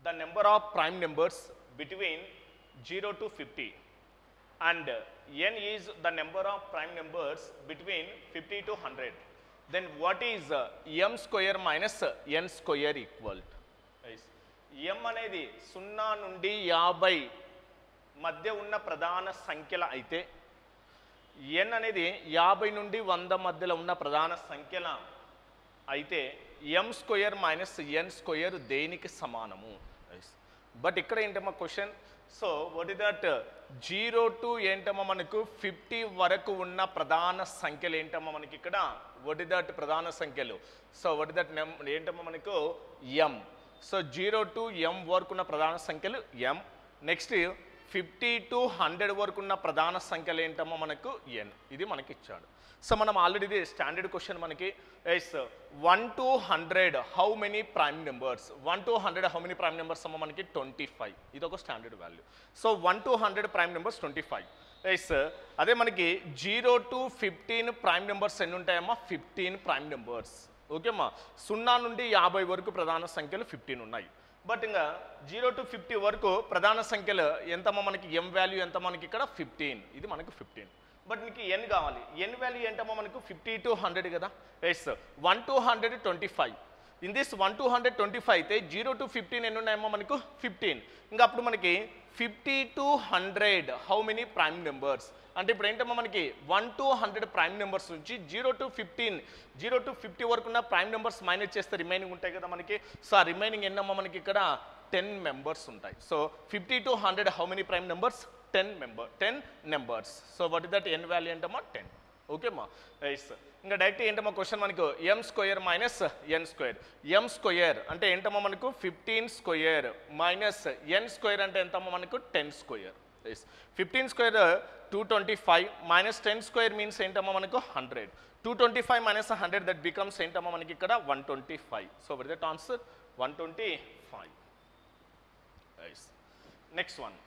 the number of prime numbers between 0 to 50 and n is the number of prime numbers between 50 to 100, then what is m square minus n square equal? m అనేది 0 నుండి 50 మధ్య ఉన్న ప్రధాన సంఖ్యల అయితే n అనేది 50 నుండి 100 మధ్యలో ఉన్న ప్రధాన సంఖ్యల అయితే m square minus n square దేనికి సమానము? బట్ ఇక్కడ ఏంటమ్మా question, so what is that 0 to ఏంటమ్మా మనకు 50 వరకు ఉన్న ప్రధాన సంఖ్యలు ఏంటమ్మా మనకి ఇక్కడ? వాట్ ఇస్ దట్ ప్రధాన సంఖ్యలు? సో వాట్ ఇస్ దట్ ఏంటమ్మా మనకు m. సో 0 టు m వరకు ఉన్న ప్రధాన సంఖ్యలు m. నెక్స్ట్ 50 టు 100 వరకు ఉన్న ప్రధాన సంఖ్యలు ఏంటమ్మా మనకు n. ఇది మనకి ఇచ్చాడు. సో మనం ఆల్రెడీ ఇది స్టాండర్డ్ క్వశ్చన్ మనకి. Yes 1 to 100 how many prime numbers? 1 to 100 how many prime numbers అమ్మ మనకి 25. ఇది ఒక standard value. So 1 to 100 prime numbers 25. Yes అదే మనకి 0 to 15 ప్రైమ్ నెంబర్స్ ఎన్ని ఉంటాయమ్మా? 15 ప్రైమ్ నెంబర్స్. ఓకేమ్మా, 0 నుండి 50 వరకు ప్రధాన సంఖ్యలు 15 ఉన్నాయి. బట్ ఇంకా 0 to 50 వరకు ప్రధాన సంఖ్యలు ఎంతమ్మా మనకి? m వాల్యూ ఎంత మనకి ఇక్కడ? 15. ఇది మనకు 15. బట్ మీకు n కావాలి. n వాల్యూ ఏంటమ్మా మనకు? 50 to 100 కదా. Yes 1 to 100 25. In this 1 to 100 25 అయితే 0 to 15 ఎన్ని ఉన్నాయమ్మా మనకు? 15. ఇంకా అప్పుడు మనకి 50 to 100 how many prime numbers అంటే ఇప్పుడు ఏంటమ్మా మనకి 1 to 100 ప్రైమ్ నెంబర్స్ నుంచి 0 to 50 వరకు ఉన్న ప్రైమ్ నెంబర్స్ మైనస్ చేస్తే రిమైనింగ్ ఉంటాయి కదా మనకి. సో ఆ రిమైనింగ్ ఎన్నమ్మా మనకి ఇక్కడ 10 మెంబర్స్ ఉంటాయి. So 50 to 100 how many prime numbers? 10 numbers. So what is that n value ఏంటమ్మా? 10. ఓకేమ్మా. ఎస్ ఇంకా డైరెక్ట్ ఏంటమ్మా క్వశ్చన్ మనకు m square minus n square. m square అంటే ఏంటమ్మా మనకు? 15 స్క్వేర్ మైనస్ n స్క్వేర్ అంటే ఎంతమ్మా మనకు? 10 square. Yes 15 square 225 minus 10 square means ఏంటమ్మా మనకు? 100. 225 మైనస్ 100 దట్ బికమ్స్ ఏంటమ్మా మనకి ఇక్కడ? 125. So what is that answer? 125. Yes next one.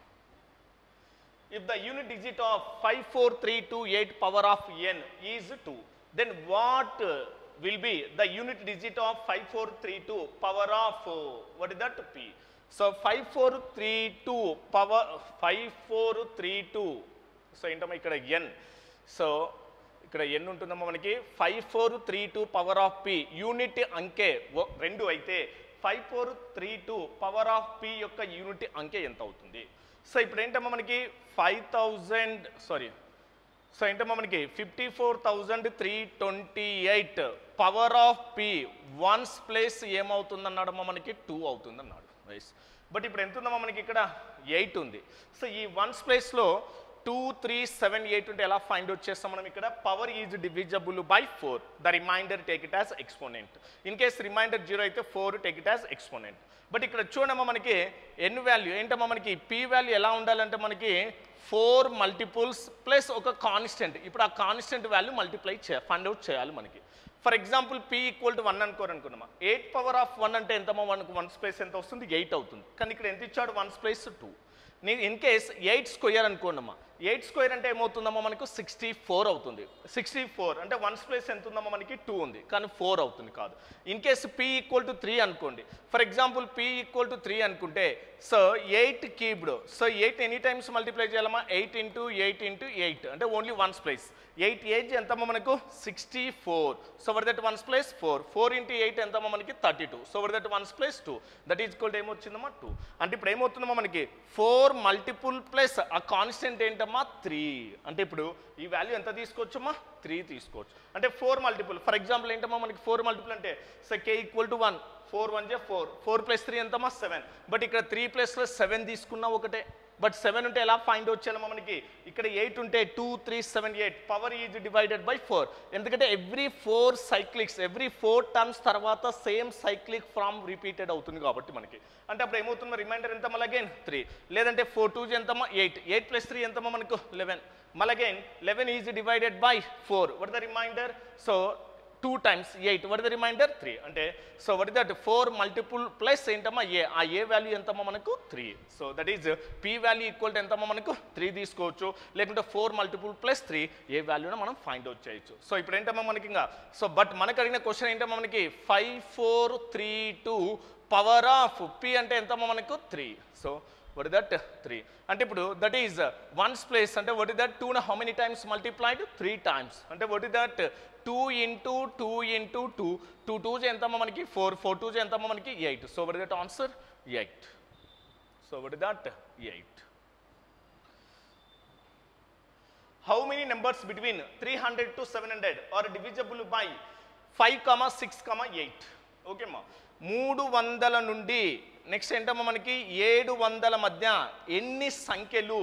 If the unit digit of 54328 power of n is 2, then what will be the unit digit of 5432 power of what is that? p. So 5432 power 5432. So ఏంటమ్మా ఇక్కడ n. So ఇక్కడ n ఉంటుందమ్మా మనకి 5432 power of p. Unit అంకె 2 అయితే 5432 power of p యొక్క unit అంకె ఎంత అవుతుంది? సో ఇప్పుడు ఏంటమ్మా మనకి 54,328 power of P ones place ఏమవుతుంది అన్నాడమ్మా మనకి? 2 అవుతుంది అన్నాడు. రైస్ బట్ ఇప్పుడు ఎంత ఉందమ్మా మనకి ఇక్కడ? 8 ఉంది. సో ఈ వన్స్ ప్లేస్లో 2, 3, 7, 8 ఉంటే ఎలా ఫైండ్ అవుట్ చేస్తాం మనం ఇక్కడ? Power is divisible by 4. The remainder take it as exponent. In case remainder 0 అయితే 4 take it as exponent. But ఇక్కడ చూడమ్మా మనకి n వాల్యూ ఏంటమ్మా మనకి? p వాల్యూ ఎలా ఉండాలంటే మనకి 4 మల్టిపుల్స్ ప్లస్ ఒక కాన్స్టెంట్. ఇప్పుడు ఆ constant value multiply find out చేయాలి మనకి. For example p equal to 1 అనుకున్నామా? 8 power of 1 అంటే ఎంతమ్మా మనకు? 1 ప్లేస్ ఎంత వస్తుంది? 8 అవుతుంది. కానీ ఇక్కడ ఎంత ఇచ్చాడు? 1 ప్లేస్ 2. ఇన్ కేస్ 8 స్క్వేర్ అనుకోండమ్మా. 8 స్క్వేర్ అంటే ఏమవుతుందమ్మా మనకు? 64 అవుతుంది. 64 అంటే 1 ప్లేస్ ఎంత ఉందమ్మా మనకి? 2 ఉంది, కానీ 4 అవుతుంది కాదు. In case p equal to 3 అనుకోండి. For example p equal to 3 అనుకుంటే so 8 cubed. So 8 any times multiply చేయాలమ్మా? 8 into 8 into 8 అంటే ఓన్లీ 1 ప్లేస్. 8 ఏజ్ ఎంతమ్మా మనకు? 64. So what that 1 place 4. 4 into 8 ఎంతమ్మా మనకి? 32. So what that 1 place 2 that is equal to ఏమొచ్చిందమ్మా? 2. అంటే ఇప్పుడు ఏమవుతుందమ్మా మనకి? 4 మల్టిపుల్ ప్లస్ ఆ కాన్స్టెంట్ ఏంటమ్మా? 3. అంటే ఇప్పుడు ఈ వాల్యూ ఎంత తీసుకోవచ్చమ్మా? 3 తీసుకోవచ్చు. అంటే 4 మల్టిపుల్. ఫర్ ఎగ్జాంపుల్ ఏంటమ్మా మనకి 4 మల్టిపుల్ అంటే so k equal to 1. 4 1 J 4. 4 plus 3 ఎంతమ్మా? 7. బట్ ఇక్కడ 3 ప్లస్లో 7 తీసుకున్నా ఒకటే. బట్ 7 ఉంటే ఎలా ఫైండ్ అవుట్ చేయాలమ్మా మనకి? ఇక్కడ 8 ఉంటే 2, 3, 7, 8 పవర్ ఈజ్ డివైడెడ్ బై 4. ఎందుకంటే ఎవ్రీ 4 సైక్లిక్స్ ఎవ్రీ 4 టర్మ్స్ తర్వాత సేమ్ సైక్లిక్ ఫామ్ రిపీటెడ్ అవుతుంది కాబట్టి మనకి. అంటే అప్పుడు ఏమవుతుందో రిమైండర్ ఎంత మళ్ళీ అగైన్ 3. లేదంటే 4 2 ఎంతమ్మా? 8. 8 ప్లస్ 3 ఎంతమ్మా మనకు? 11. మళ్ళీ again 11 is divided by 4. What the remainder? So 2 times 8. What is the remainder? 3. అంటే so what is that? 4 multiple plus ఏంటమ్మా? a. ఆ a వాల్యూ ఎంతమ్మా మనకు? 3. So that is p value equal to ఎంతమ్మా మనకు? 3 తీసుకోవచ్చు. లేకుంటే 4 multiple plus 3 ఏ వాల్యూని మనం ఫైండ్ అవుట్ చేయొచ్చు. సో ఇప్పుడు ఏంటమ్మా మనకి ఇంకా సో బట్ మనకు అడిగిన క్వశ్చన్ ఏంటమ్మా మనకి? 5432 పవర్ ఆఫ్ p అంటే ఎంతమ్మా మనకు 3. సో what is that 3 అంటే ఇప్పుడు that is ones place అంటే what is that 2 ను how many times multiplied 3 times అంటే what is that 2 into 2 into 2 2 2s ఎంతమ్మా మనకి 4 4 2s ఎంతమ్మా మనకి 8. So what is that answer 8. So what is that 8. How many numbers between 300 to 700 are divisible by 5, 6, 8? Okay మా 300 నుండి next ఏంటమ్మా మనకి 700 మధ్య ఎన్ని సంఖ్యలు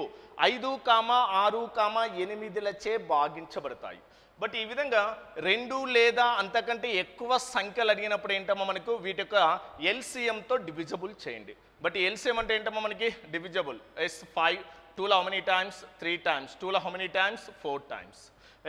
5, 6, 8లచే భాగించబడతాయి. బట్ ఈ విధంగా 2 లేదా అంతకంటే ఎక్కువ సంఖ్యలు అడిగినప్పుడు ఏంటమ్మా మనకు వీటి యొక్క ఎల్సిఎంతో డివిజబుల్ చేయండి. బట్ ఎల్సిఎం అంటే ఏంటమ్మా మనకి డివిజబుల్ ఎస్ 5 2లో how many times 3 times 2లో how many times 4 times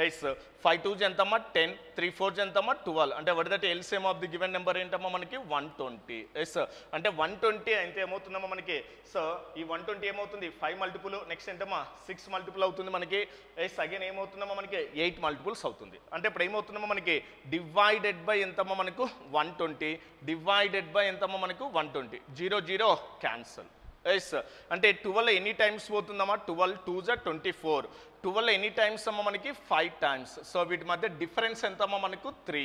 yes 5 2s ఎంతమ్మా 10 3 4s ఎంతమ్మా 12 అంటే what is that LCM of the given number ఏంటమ్మా మనకి 120. ఎస్ అంటే 120 అయితే ఏమవుతుందమ్మా మనకి సో ఈ 120 ఏమవుతుంది 5 మల్టిపుల్ నెక్స్ట్ ఏంటమ్మా 6 మల్టిపుల్ అవుతుంది మనకి ఎస్ అగైన్ ఏమవుతుందమ్మా మనకి 8 మల్టిపుల్స్ అవుతుంది. అంటే ఇప్పుడు ఏమవుతుందమ్మా మనకి డివైడెడ్ బై ఎంతమ్మా మనకు 120 డివైడెడ్ బై ఎంతమ్మా మనకు 120 0 0 క్యాన్సల్. ఎస్ అంటే 12 ఎన్ని టైమ్స్ పోతుందమ్మా 12 2s 24 12 ఎన్ని టైమ్స్ అమ్మా మనకి 5 టైమ్స్. సో వీటి మధ్య డిఫరెన్స్ ఎంతమ్మా మనకు 3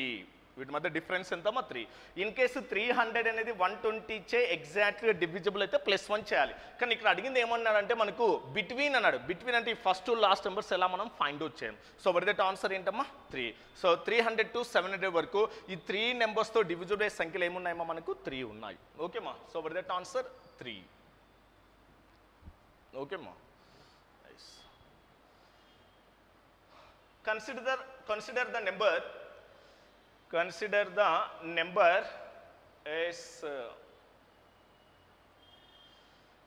వీటి మధ్య డిఫరెన్స్ ఎంతమ్మా 3. ఇన్ కేసు 300 అనేది 120 చే ఎగ్జాక్ట్గా డివిజిబుల్ అయితే +1 చేయాలి. కానీ ఇక్కడ అడిగింది ఏమన్నాడంటే మనకు బిట్వీన్ అన్నాడు. బిట్వీన్ అంటే ఈ ఫస్ట్ లాస్ట్ నెంబర్స్ ఎలా మనం ఫైండ్ అవుట్ చేయం. సో వట్ దట్ ఆన్సర్ ఏంటమ్మా 3. సో 300 to 700 వరకు ఈ 3 నెంబర్స్తో డివిజిబుల్ అయ్యే సంఖ్యలు ఏమున్నాయమ్మా మనకు 3 ఉన్నాయి. ఓకేమా so what that answer 3. Okay ma nice. consider the number is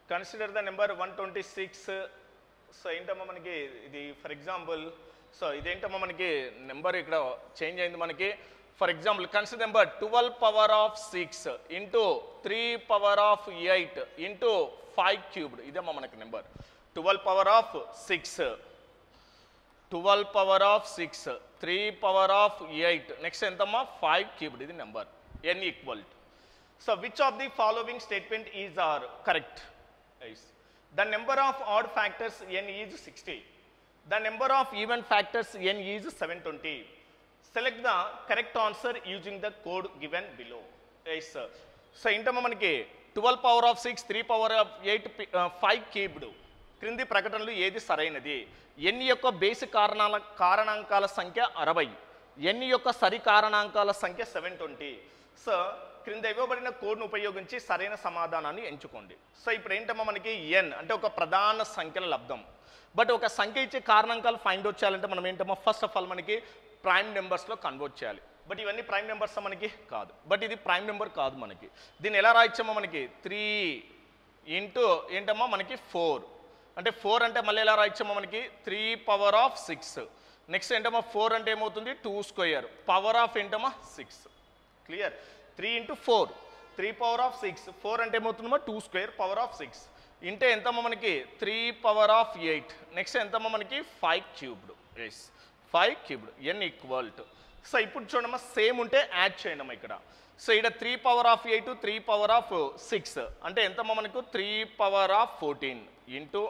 consider the number 126. So ఏంటమ్మా మనకి ఇది ఫర్ ఎగ్జాంపుల్ సో ఇదేంటమ్మా మనకి నెంబర్ ఇక్కడ చేంజ్ అయింది మనకి. For example consider number 12 power of 6 into 3 power of 8 into 5 cubed. ఇదేమ్మా మనకి number 12 power of 6 12 power of 6 3 power of 8 నెక్స్ట్ ఎంతమ్మా 5 క్యూబ్డ్. ఇది number n equal to. So which of the following statement is are correct? The number of odd factors n is 60. The number of even factors n is 720. Select the correct answer using the code given below. Yes so ఏంటమ్మా మనకి 12 power of 6 3 power of 8 5 cubed. క్రింది ప్రకటనలు ఏది సరైనది? n యొక్క బేసి కారణాంకాల సంఖ్య 60, n యొక్క సరి కారణాంకాల సంఖ్య 720. సో క్రింద ఇవ్వబడిన కోడ్ను ఉపయోగించి సరైన సమాధానాన్ని ఎంచుకోండి. సో ఇప్పుడు ఏంటమ్మా మనకి n అంటే ఒక ప్రధాన సంఖ్యల లబ్ధం. బట్ ఒక సంఖ్య ఇచ్చే కారణాంకాలు ఫైండ్ అవుట్ చేయాలంటే మనం ఏంటమ్మా ఫస్ట్ ఆఫ్ ఆల్ మనకి ప్రైమ్ నెంబర్స్లో కన్వర్ట్ చేయాలి. బట్ ఇవన్నీ ప్రైమ్ నెంబర్స్ మనకి కాదు. బట్ ఇది ప్రైమ్ నెంబర్ కాదు మనకి. దీన్ని ఎలా రాయించామో మనకి 3 ఇంటూ ఏంటమ్మా మనకి 4 అంటే 4 అంటే మళ్ళీ ఎలా రాయించామో మనకి 3 పవర్ ఆఫ్ 6 నెక్స్ట్ ఏంటమ్మా 4 అంటే ఏమవుతుంది 2 స్క్వేర్ పవర్ ఆఫ్ ఏంటమ్మా 6. క్లియర్ 3 ఇంటూ 4 3 పవర్ ఆఫ్ 6 4 అంటే ఏమవుతుందమ్మా 2 స్క్వేర్ పవర్ ఆఫ్ 6 ఇంటే ఎంతమ్మా మనకి 3 పవర్ ఆఫ్ 8 నెక్స్ట్ ఎంతమ్మా మనకి 5 cubed. Yes 5 cubed n equal to. So ఇప్పుడు చూడమ్మా సేమ్ ఉంటే యాడ్ చేయండి అమ్మా ఇక్కడ. సో ఇక్కడ 3 పవర్ ఆఫ్ 8 3 పవర్ ఆఫ్ 6 అంటే ఎంతమ్మా మనకు 3 పవర్ ఆఫ్ 14 ఇంటూ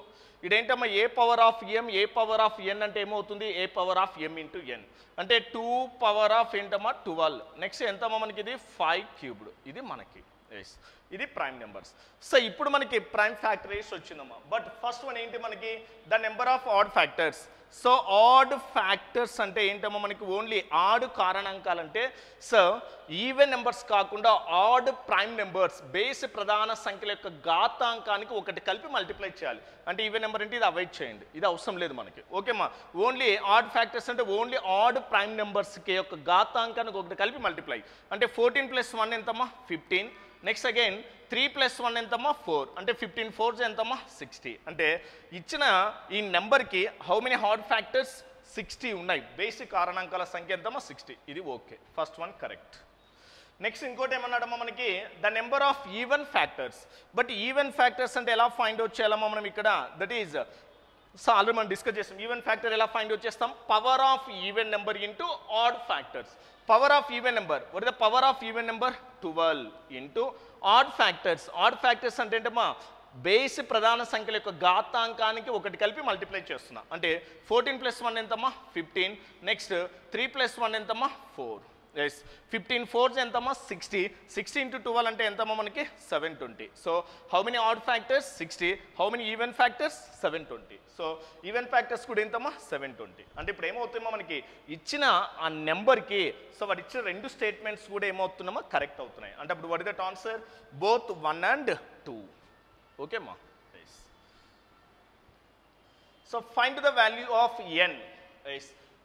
ఇదేంటమ్మా a power of m a power of n అంటే ఏమవుతుంది a power of m into n అంటే 2 పవర్ ఆఫ్ ఏంటమ్మా 12 నెక్స్ట్ ఎంతమ్మా మనకి ఇది 5 క్యూబ్డ్. ఇది మనకి ఎస్ ఇది ప్రైమ్ నెంబర్స్. సో ఇప్పుడు మనకి ప్రైమ్ ఫ్యాక్టరీస్ వచ్చిందమ్మా. బట్ ఫస్ట్ వన్ ఏంటి మనకి the number of odd factors. So odd factors అంటే ఏంటమ్మా మనకి ఓన్లీ ఆడ్ కారణాంకాలు అంటే సో ఈవెన్ నెంబర్స్ కాకుండా ఆడ్ ప్రైమ్ నెంబర్స్ బేస్ ప్రధాన సంఖ్యల యొక్క ఘాతాంకానికి ఒకటి కలిపి మల్టిప్లై చేయాలి. అంటే ఈవెన్ నెంబర్ అంటే ఇది అవాయిడ్ చేయండి, ఇది అవసరం లేదు మనకి. ఓకేమ్మా ఓన్లీ ఆడ్ ఫ్యాక్టర్స్ అంటే ఓన్లీ ఆడ్ ప్రైమ్ నెంబర్స్కి యొక్క ఘాతాంకానికి ఒకటి కలిపి మల్టిప్లై అంటే 14 + 1 ఎంతమ్మా 15 నెక్స్ట్ అగైన్ 3 + 1 ఎంతమ్మా 4 అంటే 15 4s ఎంతమ్మా 60 అంటే ఇచ్చిన ఈ నెంబర్కి హౌ మెనీ ఆడ్ ఫ్యాక్టర్స్ 60 ఉన్నాయి. బేసిక్ కారణాంకాల సంఖ్య ఎంతమ్మా 60. ఇది okay first one correct. Next ఇంకోటి ఏమన్నాడమ్మా మనకి the number of even factors. But even factors అంటే ఎలా ఫైండ్ అవుట్ చేయాలమ్మా మనం ఇక్కడ దట్ ఈజ్ సో ఆల్రెడీ మనం డిస్కస్ చేస్తాం. ఈవెన్ ఫ్యాక్టర్ ఎలా ఫైండ్ అవుట్ చేస్తాం? Power of even number into add factors. Power of even number, what is the power of even number? 12 into add factors. Add factors అంటే ఏంటమ్మా? Base ప్రధాన సంఖ్యల యొక్క ఘాతాంకానికి ఒకటి కలిపి మల్టిప్లై చేస్తున్నా. అంటే 14 + 1 ఎంతమ్మా? 15. నెక్స్ట్ 3 + 1 ఎంతమ్మా? 4. ఎస్, 15 4s ఎంతమ్మా? 60. 60 into 12 అంటే ఎంతమ్మా మనకి? 720. So how many add factors? 60. How many even factors? 720. So even factors కూడా ఎంతమ్మా? 720. అంటే ఇప్పుడు ఏమవుతుందో మనకి ఇచ్చిన ఆ నెంబర్కి, సో వాడు ఇచ్చిన రెండు స్టేట్మెంట్స్ కూడా ఏమవుతున్నామో కరెక్ట్ అవుతున్నాయి. అంటే అప్పుడు what is that answer? Both 1 and 2. Okay అమ్మా. So find the value of n.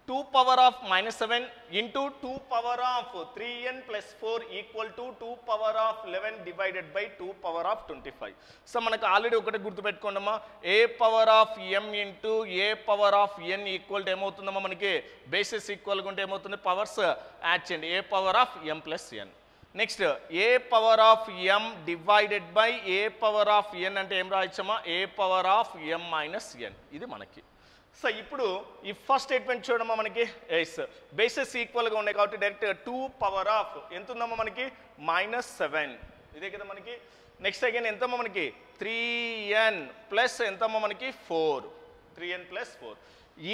2 power of -7 into 2 power of 3n plus 4 equal to 2 power of 11 divided by 2 power of 25. So మనకు already ఒకటి గుర్తుపెట్టుకోండమ్మా, a power of m into a power of n equal ఏమవుతుందమ్మా మనకి? Bases ఈక్వల్గా ఉంటే ఏమవుతుంది? Powers add చేయండి. a power of m plus n. Next a power of m divided by a power of n అంటే ఏం రాయచ్చమ్మా? a power of m minus n. ఇది మనకి. సో ఇప్పుడు ఈ ఫస్ట్ స్టేట్మెంట్ చూడమ్మా మనకి, ఎస్ బేసెస్ ఈక్వల్గా ఉన్నాయి కాబట్టి డైరెక్ట్ 2 పవర్ ఆఫ్ ఎంత ఉందమ్మా మనకి? -7. ఇదే కదా మనకి. నెక్స్ట్ అగైన్ ఎంతమ్మా మనకి? 3n ప్లస్ ఎంతమ్మా మనకి? 4. 3n + 4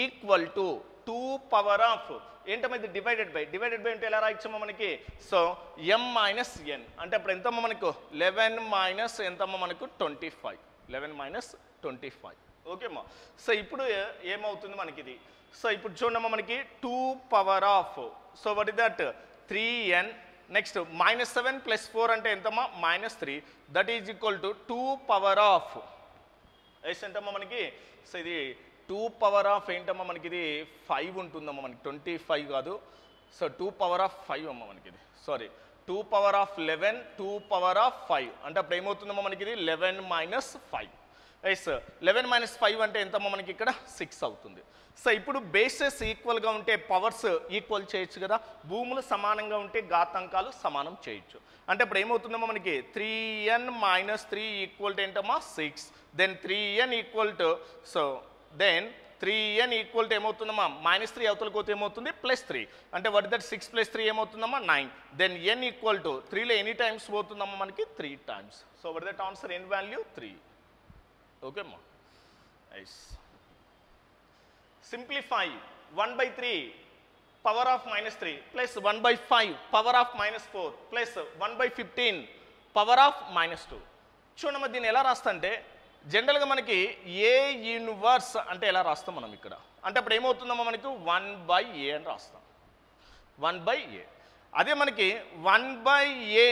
equal to 2 power of ఏంటమ్మా ఇది? డివైడెడ్ బై అంటే ఎలా రాయచ్చమ్మా మనకి? సో m minus n అంటే అప్పుడు ఎంతమ్మా మనకు? 11 మైనస్ ఎంతమ్మా మనకు? 25. 11 - 25. ఓకేమ్మా. సో ఇప్పుడు ఏమవుతుంది మనకి ఇది? సో ఇప్పుడు చూడమ్మా మనకి 2 power of, so what is that? 3n. Next -7 + 4 అంటే ఎంతమ్మా? -3. That is equal to 2 power of ఎంతమ్మా మనకి? సో ఇది 2 పవర్ ఆఫ్ ఏంటమ్మా మనకి? ఇది 5 ఉంటుందమ్మా మనకి, 25 కాదు. సో 2 పవర్ ఆఫ్ 5 అమ్మా మనకి ఇది. Sorry, 2 power of 11, 2 power of 5 అంటే అప్పుడు ఏమవుతుందమ్మా మనకి? ఇది 11 - 5. ఎస్, 11 - 5 అంటే ఎంతమ్మా మనకి? ఇక్కడ 6 అవుతుంది. సో ఇప్పుడు బేసెస్ ఈక్వల్గా ఉంటే పవర్స్ ఈక్వల్ చేయొచ్చు కదా, భూములు సమానంగా ఉంటే ఘాతాంకాలు సమానం చేయొచ్చు. అంటే ఇప్పుడు ఏమవుతుందమ్మా మనకి? 3n - 3 ఈక్వల్ టు ఏంటమ్మా? 6. Then 3n equal to, so then 3n equal to ఏమవుతుందమ్మా? -3 అవతలకి పోతే ఏమవుతుంది? +3. అంటే వాట్ దట్? 6 + 3 ఏమవుతుందమ్మా? 9. దెన్ n ఈక్వల్ టు 3లో ఎనీ టైమ్స్ పోతుందమ్మా మనకి? 3 times. So what that answer? n value 3. Okay అమ్మా. Nice. Simplify 1/3 power of -3 plus 1/5 power of -4 plus 1/15 power of -2. చూడమ్మా దీన్ని ఎలా రాస్తా అంటే, జనరల్గా మనకి ఏ ఇన్వర్స్ అంటే ఎలా రాస్తాం మనం ఇక్కడ? అంటే అప్పుడు ఏమవుతుందమ్మా మనకు? 1/a అని రాస్తాం. 1/a. అదే మనకి 1/a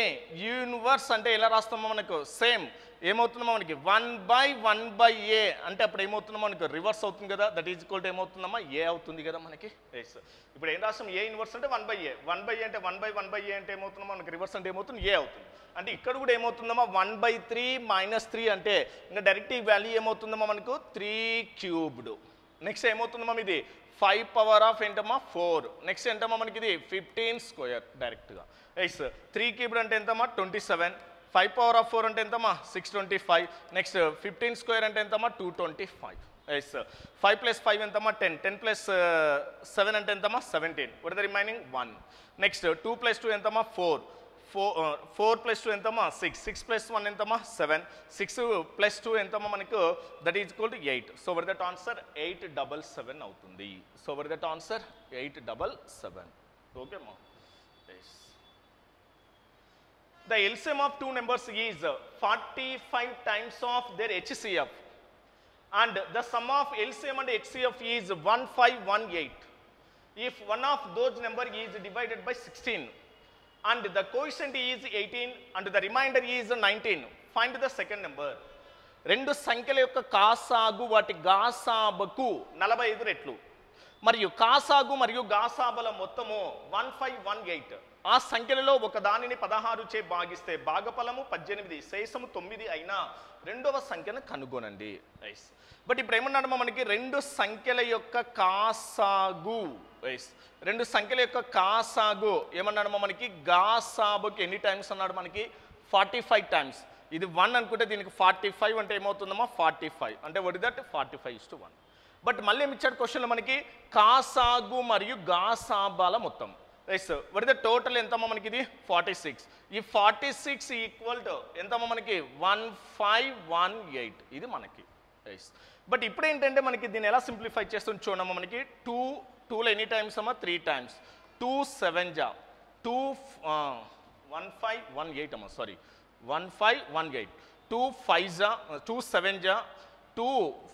ఇన్వర్స్ అంటే ఎలా రాస్తామో మనకు? సేమ్ ఏమవుతుందమ్మా మనకి? 1/1/a అంటే అప్పుడు ఏమవుతుందో మనకు? రివర్స్ అవుతుంది కదా. దట్ ఈజ్ ఈక్వల్ టు ఏమవుతుందమ్మా? a అవుతుంది కదా మనకి. ఎస్, ఇప్పుడు ఏం రాస్తాం? ఏ ఇన్వర్స్ అంటే 1/a. 1/a అంటే 1/1/a అంటే ఏమవుతుందమ్మా మనకి? రివర్స్ అంటే ఏమవుతుంది? a అవుతుంది. అంటే ఇక్కడ కూడా ఏమవుతుందమ్మా? 1/3 - 3 అంటే ఇంకా డైరెక్ట్ ఈ వాల్యూ ఏమవుతుందమ్మా మనకు? 3³ నెక్స్ట్ ఏమవుతుందమ్మా ఇది? 5 పవర్ ఆఫ్ ఏంటమ్మా? 4. నెక్స్ట్ ఎంతమ్మా మనకి? ఇది 15² డైరెక్ట్గా. ఎస్, 3³ అంటే ఎంతమ్మా? 27. 5 పవర్ ఆఫ్ 4 అంటే ఎంతమ్మా? 625. నెక్స్ట్ 15² అంటే ఎంతమ్మా? 225. ఎస్, 5 + 5 ఎంతమ్మా? 10. 10 + 7 అంటే ఎంతమ్మా? 17. What is the remaining? 1. Next 2 + 2 ఎంతమ్మా? 4. 4 + 2 ఎంతమ్మా? 6. 6 + 1 ఎంతమ్మా? 7. 6 + 2 ఎంతమ్మా మనకు? That is equal to 8. So what is that answer? 877 అవుతుంది. So what is that answer? 877. Okay అమ్మా. The LCM of two numbers is 45 times of their HCF, and the sum of LCM and HCF is 1518. If one of those number is divided by 16 and the quotient is 18 and the remainder is 19, find the second number. రెండు సంఖ్యల యొక్క కాసాగు వాటి గాసాబకు 45 రెట్లు మరియు కాసాగు మరియు గాసాబల మొత్తము 1518. ఆ సంఖ్యలలో ఒక దానిని 16 చే భాగిస్తే భాగఫలము 18, శేషము 9 అయినా రెండవ సంఖ్యను కనుగొనండి. రైస్. బట్ ఇప్పుడు ఏమన్నాడమ్మా మనకి? రెండు సంఖ్యల యొక్క కాసాగు. రైస్. రెండు సంఖ్యల యొక్క కాసాగు ఏమన్నాడమ్మా మనకి? గాసాబుకి ఎన్ని టైమ్స్ అన్నాడు మనకి? 45 టైమ్స్. ఇది 1 అనుకుంటే దీనికి 45 అంటే ఏమవుతుందమ్మా? 45 అంటే వాట్ ఇస్ దట్? 45:1. బట్ మళ్ళీ ఏమి ఇచ్చాడు క్వశ్చన్లో మనకి కాసాగు మరియు గాసాబాల మొత్తం. Right, what is the total ఎంతమ్మా మనకి ఇది 46. ఈ 46 ఈక్వల్ టు ఎంతమ్మా మనకి 1518 ఇది మనకి. రైట్, బట్ ఇప్పుడు ఏంటంటే మనకి దీన్ని ఎలా సింప్లిఫై చేస్తుంది చూడమ్మా. మనకి 2లో ఎనీ టైమ్స్ అమ్మా 3 times 2 7 జా 2 1518 అమ్మా, సారీ 1518, 2 5 జా 2 7 జా 2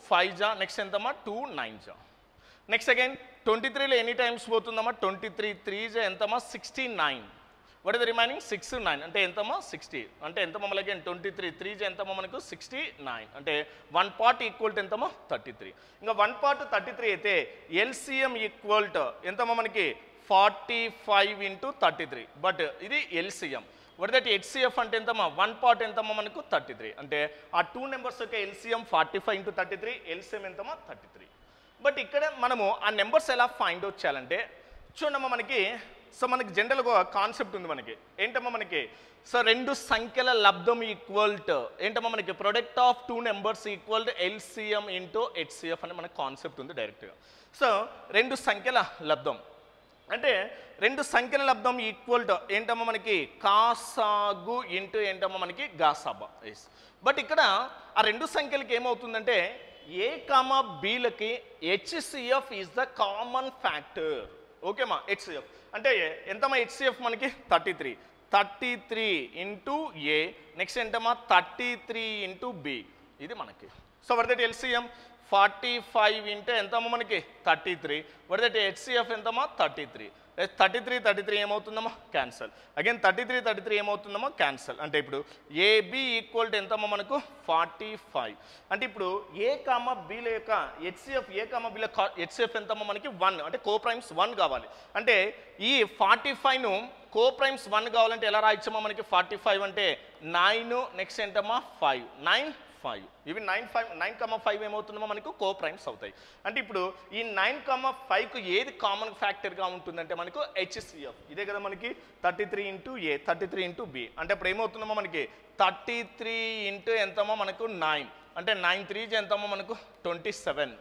5 జా, నెక్స్ట్ ఎంతమ్మా 2 9 జా. నెక్స్ట్ అగైన్ 23లో ఎనీ టైమ్స్ పోతుందమ్మా 23 3 జా ఎంతమ్మా 69. వాట్ ఇస్ ద రిమైనింగ్ 6 9 అంటే ఎంతమ్మా 60. అంటే ఎంతమ్మా మళ్ళీ అగైన్ 23 3 జా ఎంతమ్మా మనకు 69. అంటే 1 part ఈక్వల్ టు ఎంతమ్మా 33. ఇంకా 1 part 33 అయితే ఎల్సిఎం ఈక్వల్ టు ఎంతమ్మా మనకి 45 into 33. బట్ ఇది ఎల్సిఎం. వాట్ దట్ హెచ్సిఎఫ్ అంటే ఎంతమ్మా 1 part ఎంతమ్మా మనకు 33. అంటే ఆ 2 నెంబర్స్ యొక్క ఎల్సిఎం 45 into 33, ఎల్సిఎం ఎంతమ్మా 33. బట్ ఇక్కడ మనము ఆ నెంబర్స్ ఎలా ఫైండ్ అవుట్ చేయాలంటే చూడమ్మా మనకి, సో మనకి జనరల్గా కాన్సెప్ట్ ఉంది మనకి ఏంటమ్మా మనకి, సో 2 సంఖ్యల లబ్ధం ఈక్వల్ టు ఏంటమ్మా మనకి product of 2 numbers equal to LCM into HCF అనే మనకి కాన్సెప్ట్ ఉంది డైరెక్ట్గా. సో 2 సంఖ్యల లబ్ధం అంటే 2 సంఖ్యల లబ్ధం ఈక్వల్ టు ఏంటమ్మా మనకి కాసాగు ఇంటూ ఏంటమ్మా మనకి గాసాబా. బట్ ఇక్కడ ఆ 2 సంఖ్యలకి ఏమవుతుందంటే ఏ కామా బీలకి HCF is the common factor. ఓకేమా, హెచ్సిఎఫ్ అంటే ఎంతమ్మా హెచ్సిఎఫ్ మనకి 33 ఇంటూ ఏ, నెక్స్ట్ ఎంతమ్మా 33 ఇంటూ బి ఇది మనకి. So what that LCM 45 into ఎంతమ్మా మనకి 33. వాట్ దట్ హెచ్సిఎఫ్ ఎంతమ్మా 33. 33 ఏమవుతుందమ్మా క్యాన్సల్. అగైన్ 33 ఏమవుతుందమ్మా క్యాన్సల్. అంటే ఇప్పుడు ఏబి ఈక్వల్ టు ఎంతమ్మా మనకు 45. అంటే ఇప్పుడు ఏ కామా బీల యొక్క హెచ్సిఎఫ్ ఏ కామా బీల హెచ్సిఎఫ్ ఎంతమ్మా మనకి 1 అంటే కోప్రైమ్స్ 1 కావాలి. అంటే ఈ 45ను కోప్రైమ్స్ 1 కావాలంటే ఎలా రాయచ్చమ్మా మనకి 45 అంటే 9 నెక్స్ట్ ఎంతమ్మా 5 9 5. ఇవి 9,5 ఏమవుతుందమ్మా మనకు కోప్రైమ్స్ అవుతాయి. అంటే ఇప్పుడు ఈ 9,5కు ఏది కామన్ ఫ్యాక్టర్గా ఉంటుందంటే మనకు హెచ్సిఎఫ్ ఇదే కదా మనకి 33 ఇంటూ ఏ 33 ఇంటూ బి. అంటే ఇప్పుడు ఏమవుతుందమ్మా మనకి 33 ఇంటూ ఎంతమ్మా మనకు 9 అంటే 9 3 ఎంతమ్మా మనకు 27,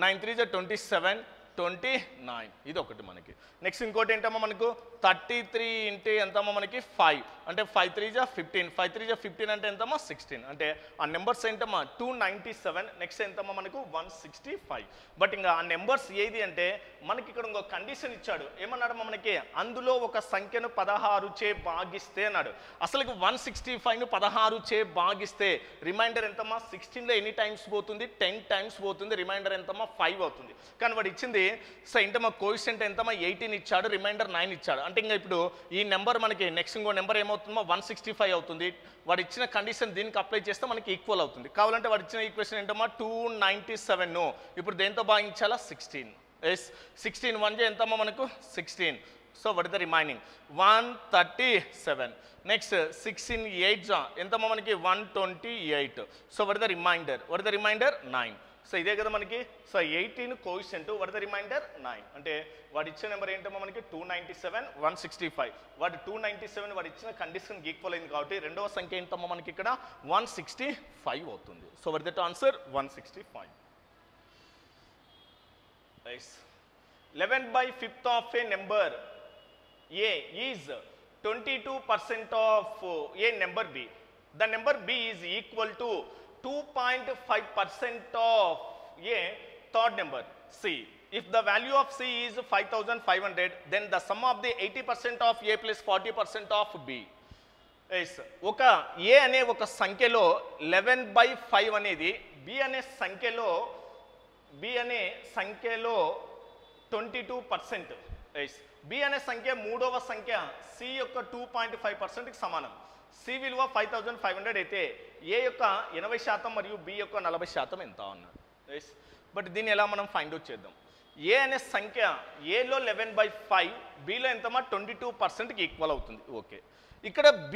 9 3 27 29 ఇది ఒకటి మనకి. నెక్స్ట్ ఇంకోటి ఏంటమ్మా మనకు 33 ఇంటూ ఎంతమ్మా మనకి 5 అంటే 5 3 15, 5 3 15 అంటే ఎంతమ్మా 16. అంటే ఆ నెంబర్స్ ఏంటమ్మా 297, నెక్స్ట్ ఎంతమ్మా మనకు 165. బట్ ఇంకా ఆ నెంబర్స్ ఏది అంటే మనకి ఇక్కడ ఇంకో కండిషన్ ఇచ్చాడు. ఏమన్నాడమ్మా మనకి అందులో ఒక సంఖ్యను 16 చే భాగిస్తే అన్నాడు. అసలు 165ను 16 చే భాగిస్తే రిమైండర్ ఎంతమ్మా 16లో ఎనీ టైమ్స్ పోతుంది 10 times పోతుంది, రిమైండర్ ఎంతమ్మా 5 అవుతుంది. కానీ వాడు ఇచ్చింది సో ఇంటమ్మా కోఎఫిషియంట్ ఎంతమ్మా 18 ఇచ్చాడు, రిమైండర్ 9 ఇచ్చాడు. అంటే ఇంకా ఇప్పుడు ఈ నెంబర్ మనకి నెక్స్ట్ ఇంకో నెంబర్ ఏమవుతుందో 165 అవుతుంది. వాడు ఇచ్చిన కండిషన్ దీనికి అప్లై చేస్తే మనకి ఈక్వల్ అవుతుంది. కావాలంటే వాడు ఇచ్చిన ఈక్వేషన్ ఏంటమ్మా 297 ఇప్పుడు దేంతో భాగించాలా 16. 16 1 ఎంతమ్మా మనకు 16. So what is the remaining 137. Next 16 8 ఎంతమ్మా మనకి 128. So what is the remainder 9. So ఇదే కదా మనకి. So 18 coefficient what is the remainder 9. అంటే వాడు ఇచ్చిన నెంబర్ ఏంటమ్మా మనకి 297 165. వాడు 297 వాడు ఇచ్చిన కండిషన్ ఈక్వల్ అయింది కాబట్టి రెండవ సంఖ్య ఏంటమ్మా మనకి ఇక్కడ 165 అవుతుంది. So what is that answer 165. 11/5 of a number A is 22% of a number B. The number B is equal to 2.5% of a third number C. If the value of C is 5,500, then the sum of the 80% of A plus 40% of B. ఒక A అనే ఒక సంఖ్యలో 11/5 అనేది B అనే సంఖ్యలో 22%. B అనే సంఖ్య మూడవ సంఖ్య C యొక్క 2.5%కి సమానం. C విలువ 5,500 అయితే A యొక్క 80% మరియు B యొక్క 40% ఎంత అన్నాడు. బట్ దీన్ని ఎలా మనం ఫైండ్ అవుట్ చేద్దాం. A అనే సంఖ్య Aలో 11/5, Bలో ఎంతమా 22%కి ఈక్వల్ అవుతుంది. ఓకే, ఇక్కడ B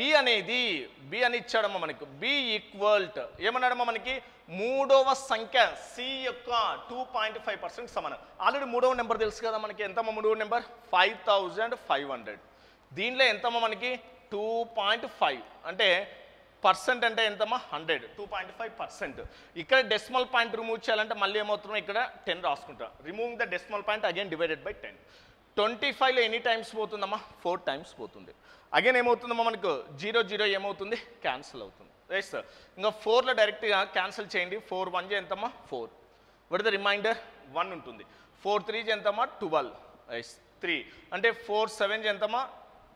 అని ఇచ్చాడమ్మా మనకు. B ఈక్వల్ టు ఏమన్నాడమ్మా మనకి మూడవ సంఖ్య C యొక్క 2.5%కి సమానం. ఆల్రెడీ మూడవ నెంబర్ తెలుసు కదా మనకి. ఎంతమ్మా మూడవ నెంబర్ 5,500. దీనిలో ఎంతమ్మా మనకి 2.5 అంటే పర్సెంట్ అంటే ఎంతమ్మా 100 2.5%. ఇక్కడ డెసిమల్ పాయింట్ రిమూవ్ చేయాలంటే మళ్ళీ ఏమవుతుందో ఇక్కడ 10 రాసుకుంటా. Removing the decimal point again divided by 10. 25లో ఎన్ని టైమ్స్ పోతుందమ్మా 4 టైమ్స్ పోతుంది. అగైన్ ఏమవుతుందమ్మా మనకు 0 0 ఏమవుతుంది క్యాన్సిల్ అవుతుంది. Right sir. ఇంకా 4లో డైరెక్ట్గా క్యాన్సిల్ చేయండి. 4 1 ఎంతమ్మా 4. వాట్ ద రిమైండర్ 1 ఉంటుంది. 4 3 ఎంతమ్మా 12. రైట్ 3 అంటే 4 7 ఎంతమ్మా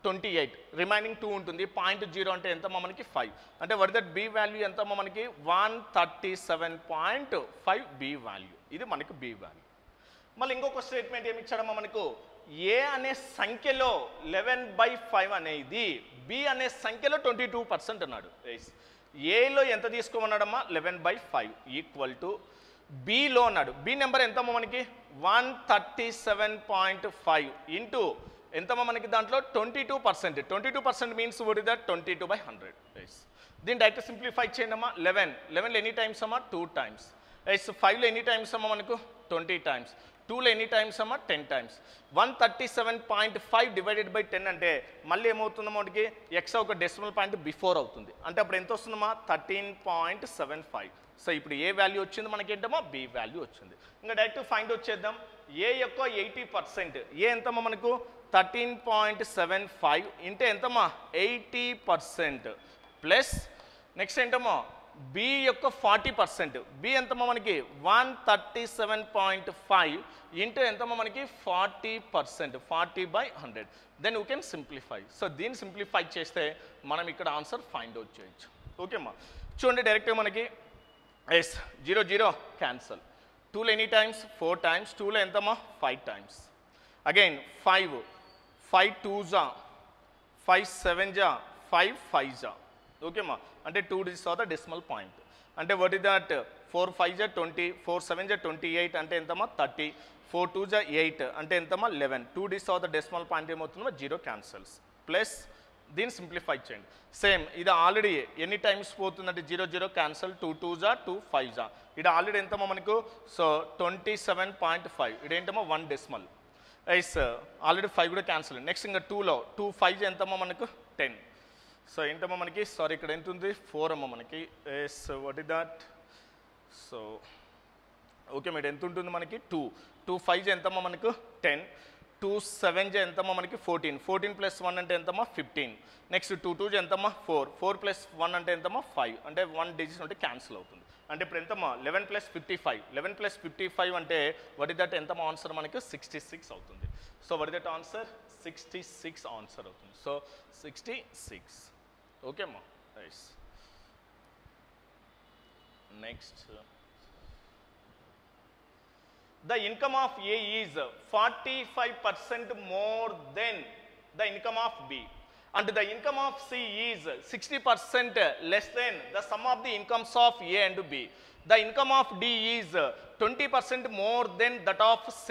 28. రిమైనింగ్ 2 ఉంటుంది. 0.0 అంటే ఎంతమ్మా మనకి 5. అంటే వాట్ దట్ బి వాల్యూ ఎంతమ్మా మనకి 137.5 బి వాల్యూ. ఇది మనకి బి వాల్యూ. మళ్ళీ ఇంకొక స్టేట్మెంట్ ఏమి ఇచ్చాడమ్మా మనకు ఏ అనే సంఖ్యలో 11/5 అనేది బి అనే సంఖ్యలో 22% అన్నాడు. ఏలో ఎంత తీసుకోమన్నాడమ్మా 11/5 ఈక్వల్ టు బిలో అన్నాడు. బి నెంబర్ ఎంతమ్మా మనకి 137.5 ఇంటూ ఎంతమ్మా మనకి దాంట్లో 22%. 22% మీన్స్ వాట్ ఇస్ దట్ 22/100. దీన్ని డైరెక్ట్ సింప్లిఫై చేయండి అమ్మా. 11లో ఎన్ని టైమ్స్ అమ్మా 2 టైమ్స్. 5లో ఎన్ని టైమ్స్ అమ్మా మనకు 20 టైమ్స్. 2లో ఎన్ని టైమ్స్ అమ్మా 10 టైమ్స్. 137.5 డివైడెడ్ బై 10 అంటే మళ్ళీ ఏమవుతుందమ్మా మనకి ఎక్స్ ఒక డెసిమల్ పాయింట్ బిఫోర్ అవుతుంది. అంటే అప్పుడు ఎంత వస్తుందమ్మా 13.75. సో ఇప్పుడు ఏ వాల్యూ వచ్చింది మనకి ఏంటమ్మా బి వాల్యూ వచ్చింది. ఇంకా డైరెక్ట్ ఫైండ్ వచ్చేద్దాం. ఏ యొక్క 80%. ఏ ఎంతమ్మా మనకు 13.75 ఇంటే ఎంతమ్మా 80% ప్లస్ నెక్స్ట్ ఏంటమ్మా బి యొక్క 40%. బి ఎంతమ్మా మనకి 137.5 ఇంటూ ఎంతమ్మా మనకి 40%. 40/100. Then you can simplify. So దీన్ని సింప్లిఫై చేస్తే మనం ఇక్కడ ఆన్సర్ ఫైండ్ అవుట్ చేయొచ్చు. ఓకేమ్మా చూడండి డైరెక్ట్గా మనకి 0 0 క్యాన్సల్. 2లో ఎనీ టైమ్స్ 4 టైమ్స్. 2లో ఎంతమ్మా 5 times. Again 5 2s 5 7s 5 5s. ఓకేమ్మా అంటే 2 digits of the decimal point. అంటే what is that 4 5s 20 4 7s 28 అంటే ఎంతమ్మా 30. 4 2s 8 అంటే ఎంతమ్మా 11. 2 digits of the decimal point ఏమవుతుందో 0 క్యాన్సల్స్. ప్లస్ దీన్ని సింప్లిఫై చేయండి. సేమ్ ఇది ఆల్రెడీ ఎన్ని టైమ్స్ పోతుందంటే 0 0 క్యాన్సల్. 2 2s 2 5s. ఇది ఆల్రెడీ ఎంతమ్మా మనకు సో 27.5. ఇదేంటమ్మా 1 డెసిమల్. ఆల్రెడీ 5 కూడా క్యాన్సల్. నెక్స్ట్ ఇంకా 2లో 2 5s ఎంతమ్మా మనకు 10. సో ఏంటమ్మా మనకి సారీ ఇక్కడ ఎంత ఉంది 4 అమ్మా మనకి. What is that so okay మీరు ఎంత ఉంటుంది మనకి 2 5s ఎంతమ్మా మనకు 10. 2 7s ఎంతమ్మా మనకి 14. 14 + 1 అంటే ఎంతమ్మా 15. నెక్స్ట్ 2 2s ఎంతమ్మా 4. 4 + 1 అంటే ఎంతమ్మా 5. అంటే 1 డిజిట్ అంటే క్యాన్సిల్ అవుతుంది. అంటే ఇప్పుడు ఎంతమ్మా 11 + 55. 11 + 55 అంటే వాట్ ఇస్ దట్ ఎంతమ్మా ఆన్సర్ మనకి 66 అవుతుంది. So what is that answer 66 answer అవుతుంది. సో 66. ఓకే అమ్మా nice. Next the income of A is 45% more than the income of B and the income of C is 60% less than the sum of the incomes of A and B. The income of D is 20% more than that of C.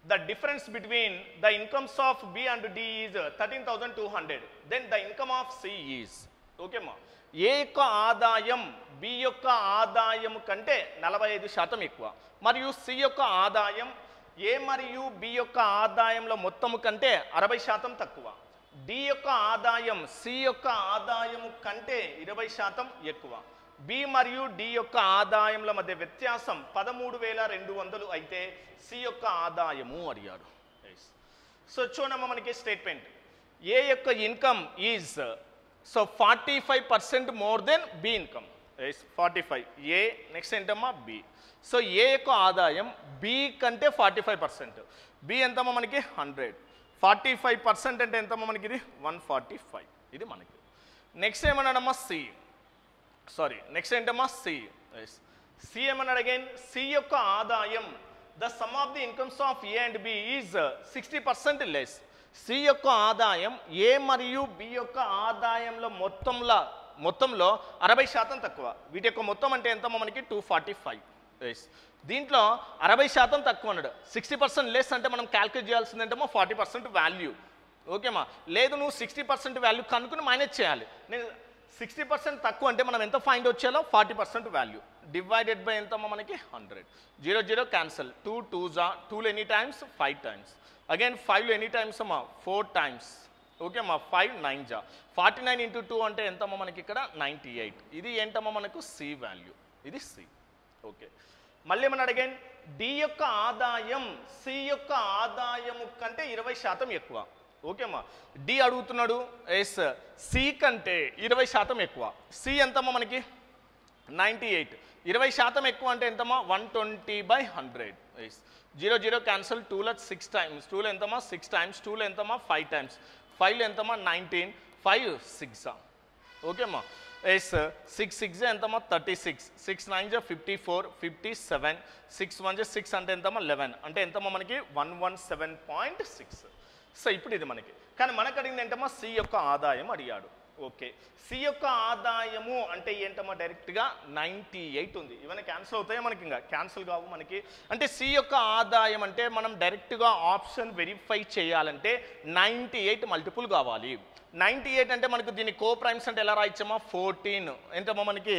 The difference between the incomes of B and D is 13,200. Then the income of C is okay ma ఏ యొక్క ఆదాయం B యొక్క ఆదాయం కంటే 45% ఎక్కువ మరియు C యొక్క ఆదాయం ఏ మరియు బి యొక్క ఆదాయంలో మొత్తము కంటే 60% తక్కువ. డి యొక్క ఆదాయం సి యొక్క ఆదాయము కంటే 20% ఎక్కువ. బి మరియు డి యొక్క ఆదాయంల మధ్య వ్యత్యాసం 13,200 అయితే సి యొక్క ఆదాయము అడిగాడు. సో చూడమ్మా మనకి స్టేట్మెంట్ ఏ యొక్క income is so 45% more then B income. 45 A next ఏంటమ్మా బి. సో ఏ యొక్క ఆదాయం బి కంటే 45%. బి ఎంతమ్మా మనకి 100. 45% అంటే ఎంతమ్మా మనకి ఇది 145. ఇది మనకి. నెక్స్ట్ ఏమన్నాడమ్మా సి. సారీ నెక్స్ట్ ఏంటమ్మా సి. సి ఏమన్నాడు అగైన్ సి యొక్క ఆదాయం the sum of the incomes of A and B is 60% less. C యొక్క ఆదాయం ఏ మరియు బి యొక్క ఆదాయంలో మొత్తంలో 60% తక్కువ. వీటి యొక్క మొత్తం అంటే ఎంతమ్మా మనకి 245. దీంట్లో 60% తక్కువ అన్నాడు. 60% లెస్ అంటే మనం క్యాల్కులేట్ చేయాల్సింది ఏంటమ్మా 40% వాల్యూ. ఓకేమా లేదు నువ్వు 60% వాల్యూ కనుక్కుని మైనస్ చేయాలి. నేను 60% తక్కువ అంటే మనం ఎంత ఫైండ్ వచ్చేయాలో 40% వాల్యూ డివైడెడ్ బై ఎంతమ్మా మనకి 100. 0 0 క్యాన్సల్. 2 2s 2లో ఎనీ టైమ్స్ 5 టైమ్స్. అగైన్ 5లో ఎనీ టైమ్స్ అమ్మా 4 టైమ్స్. ఓకే అమ్మా 5 9 జా 49 ఇంటూ 2 అంటే ఎంతమ్మా మనకి ఇక్కడ 98. ఇది ఏంటమ్మా మనకు సి వాల్యూ, ఇది సి. ఓకే, మళ్ళీ ఏమన్నా అడిగాను, డి యొక్క ఆదాయం సి యొక్క ఆదాయము కంటే 20% ఎక్కువ. ఓకే అమ్మా, డి అడుగుతున్నాడు, ఎస్ సి కంటే 20% ఎక్కువ. సి ఎంతమ్మా మనకి 98, 20% ఎక్కువ అంటే ఎంతమ్మా 120/100. ఎస్ 0 0 క్యాన్సల్, 2లో 6 టైమ్స్, 2లో ఎంతమ్మా 6 టైమ్స్, 2లో ఎంతమ్మా 5 టైమ్స్, 5లో ఎంతమ్మా 19, 5 6. ఓకే అమ్మా, ఎస్ 6 6 ఎంతమ్మా 36, 6 9 54, 57, 6 1 6 అంటే ఎంతమ్మా 11, అంటే ఎంతమ్మా మనకి 117.6. సో ఇప్పుడు ఇది మనకి, కానీ మనకు అడిగింది ఏంటమ్మా సి యొక్క ఆదాయం అడిగాడు. ఓకే, సి యొక్క ఆదాయము అంటే ఏంటమ్మా డైరెక్ట్గా 98 ఉంది. ఇవన్నీ క్యాన్సిల్ అవుతాయా మనకి? ఇంకా క్యాన్సిల్ కావు మనకి. అంటే సి యొక్క ఆదాయం అంటే మనం డైరెక్ట్గా ఆప్షన్ వెరిఫై చేయాలంటే 98 మల్టిపుల్ కావాలి. 98 అంటే మనకు దీని కో ప్రైమ్స్ అంటే ఎలా రాయించామా 14, ఎంతమ్మా మనకి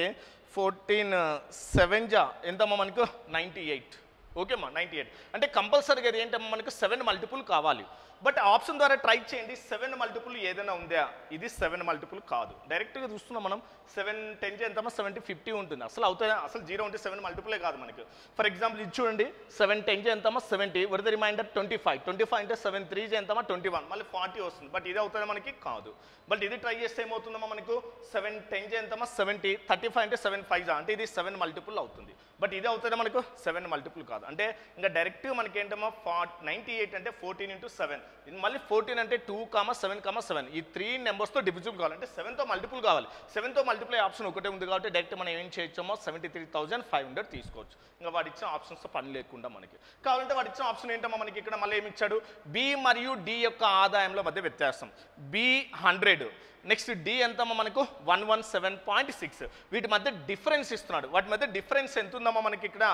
14 7 జా ఎంతమ్మా మనకు 98. ఓకేమ్మా 98 అంటే కంపల్సరీగా అది ఏంటమ్మా మనకు 7 మల్టిపుల్ కావాలి. బట్ ఆప్షన్ ద్వారా ట్రై చేయండి, 7 మల్టిపుల్ ఏదైనా ఉందా? ఇది 7 మల్టిపుల్ కాదు. డైరెక్ట్గా చూస్తున్నాం మనం 7 10 ఎంతమ్మా 70 50 ఉంటుంది. అసలు అవుతుందా? అసలు 0 ఉంటే 7 మల్టిపులే కాదు మనకు. ఫర్ ఎగ్జాంపుల్ ఇది చూడండి, 7 10 ఎంతమ్మా 70, వర్ ద రిమైండర్ 25, 25 అంటే 7 3 ఎంతమ్మా 21, మళ్ళీ 40 వస్తుంది. బట్ ఇది అవుతుందా మనకి? కాదు. బట్ ఇది ట్రై చేస్తే ఏమవుతుందమ్మా మనకు 7 10 ఎంతమ్మా 70, 35 అంటే 7 5 అంటే ఇది 7 మల్టిపుల్ అవుతుంది. బట్ ఇది అవుతుందా మనకు? 7 మల్టిపుల్ కాదు. అంటే ఇంకా డైరెక్ట్గా మనకి ఏంటమ్మా 98 అంటే 14 into 7, ఇది మళ్ళీ 14 అంటే 2, 7, 7, ఈ 3 నెంబర్స్తో డివిజిబుల్ కావాలంటే 7తో మల్టిపుల్ కావాలి. 7తో మల్టిపుల్ ఆప్షన్ ఒకటే ఉంది కాబట్టి డైరెక్ట్ మనం ఏం చేయొచ్చమ్మో 73,500 తీసుకోవచ్చు. ఇంకా వాడు ఇచ్చిన ఆప్షన్స్ పని లేకుండా మనకి కావాలంటే వాడు ఇచ్చిన ఆప్షన్ ఏంటమ్మా మనకి ఇక్కడ మళ్ళీ ఏమి ఇచ్చాడు, బి మరియు డి యొక్క ఆదాయంలో మధ్య వ్యత్యాసం. బి 100, నెక్స్ట్ డి ఎంతమ్మా మనకు 117.6, వీటి మధ్య డిఫరెన్స్ ఇస్తున్నాడు. వాటి మధ్య డిఫరెన్స్ ఎంత ఉందమ్మా మనకి ఇక్కడ?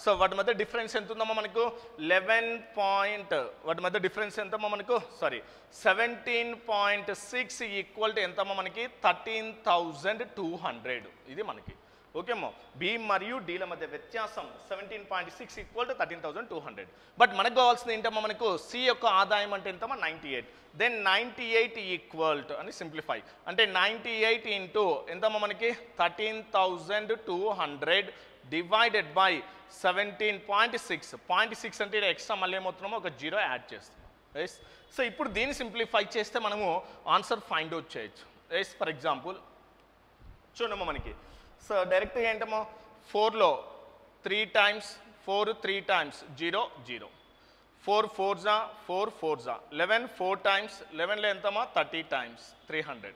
సో వాటి మధ్య డిఫరెన్స్ ఎంత ఉందమ్మా మనకు 11 వాటి మధ్య డిఫరెన్స్ ఎంతమ్మా మనకు 17.6 ఈక్వల్ టు ఎంతమ్మా మనకి 13,200. ఇది మనకి ఓకే అమ్మా, బి మరియు డీల మధ్య వ్యత్యాసం 17.6 ఈక్వల్ టు 13,200. బట్ మనకు కావాల్సింది ఏంటమ్మా మనకు సి యొక్క ఆదాయం అంటే ఎంతమ్మా 98. దెన్ 98 ఈక్వల్ టు అని సింప్లిఫై అంటే 98 ఇంటూ ఎంతమ్మా మనకి 13,200 డివైడెడ్ బై 17.6 అంటే ఎక్స్ట్రా మళ్ళీ ఏమవుతున్నామో ఒక 0 యాడ్ చేస్తాం. ఎస్ సో ఇప్పుడు దీన్ని సింప్లిఫై చేస్తే మనము ఆన్సర్ ఫైండ్ అవుట్ చేయొచ్చు. ఎస్ ఫర్ ఎగ్జాంపుల్ చూడమ్మా మనకి, సో డైరెక్ట్గా ఏంటమ్మా 4లో 3 టైమ్స్ 4 3 టైమ్స్ 0 0, 4 4 జా 4 4 జా 11, 4 టైమ్స్ 11లో ఎంతమ్మా 30 టైమ్స్ 300.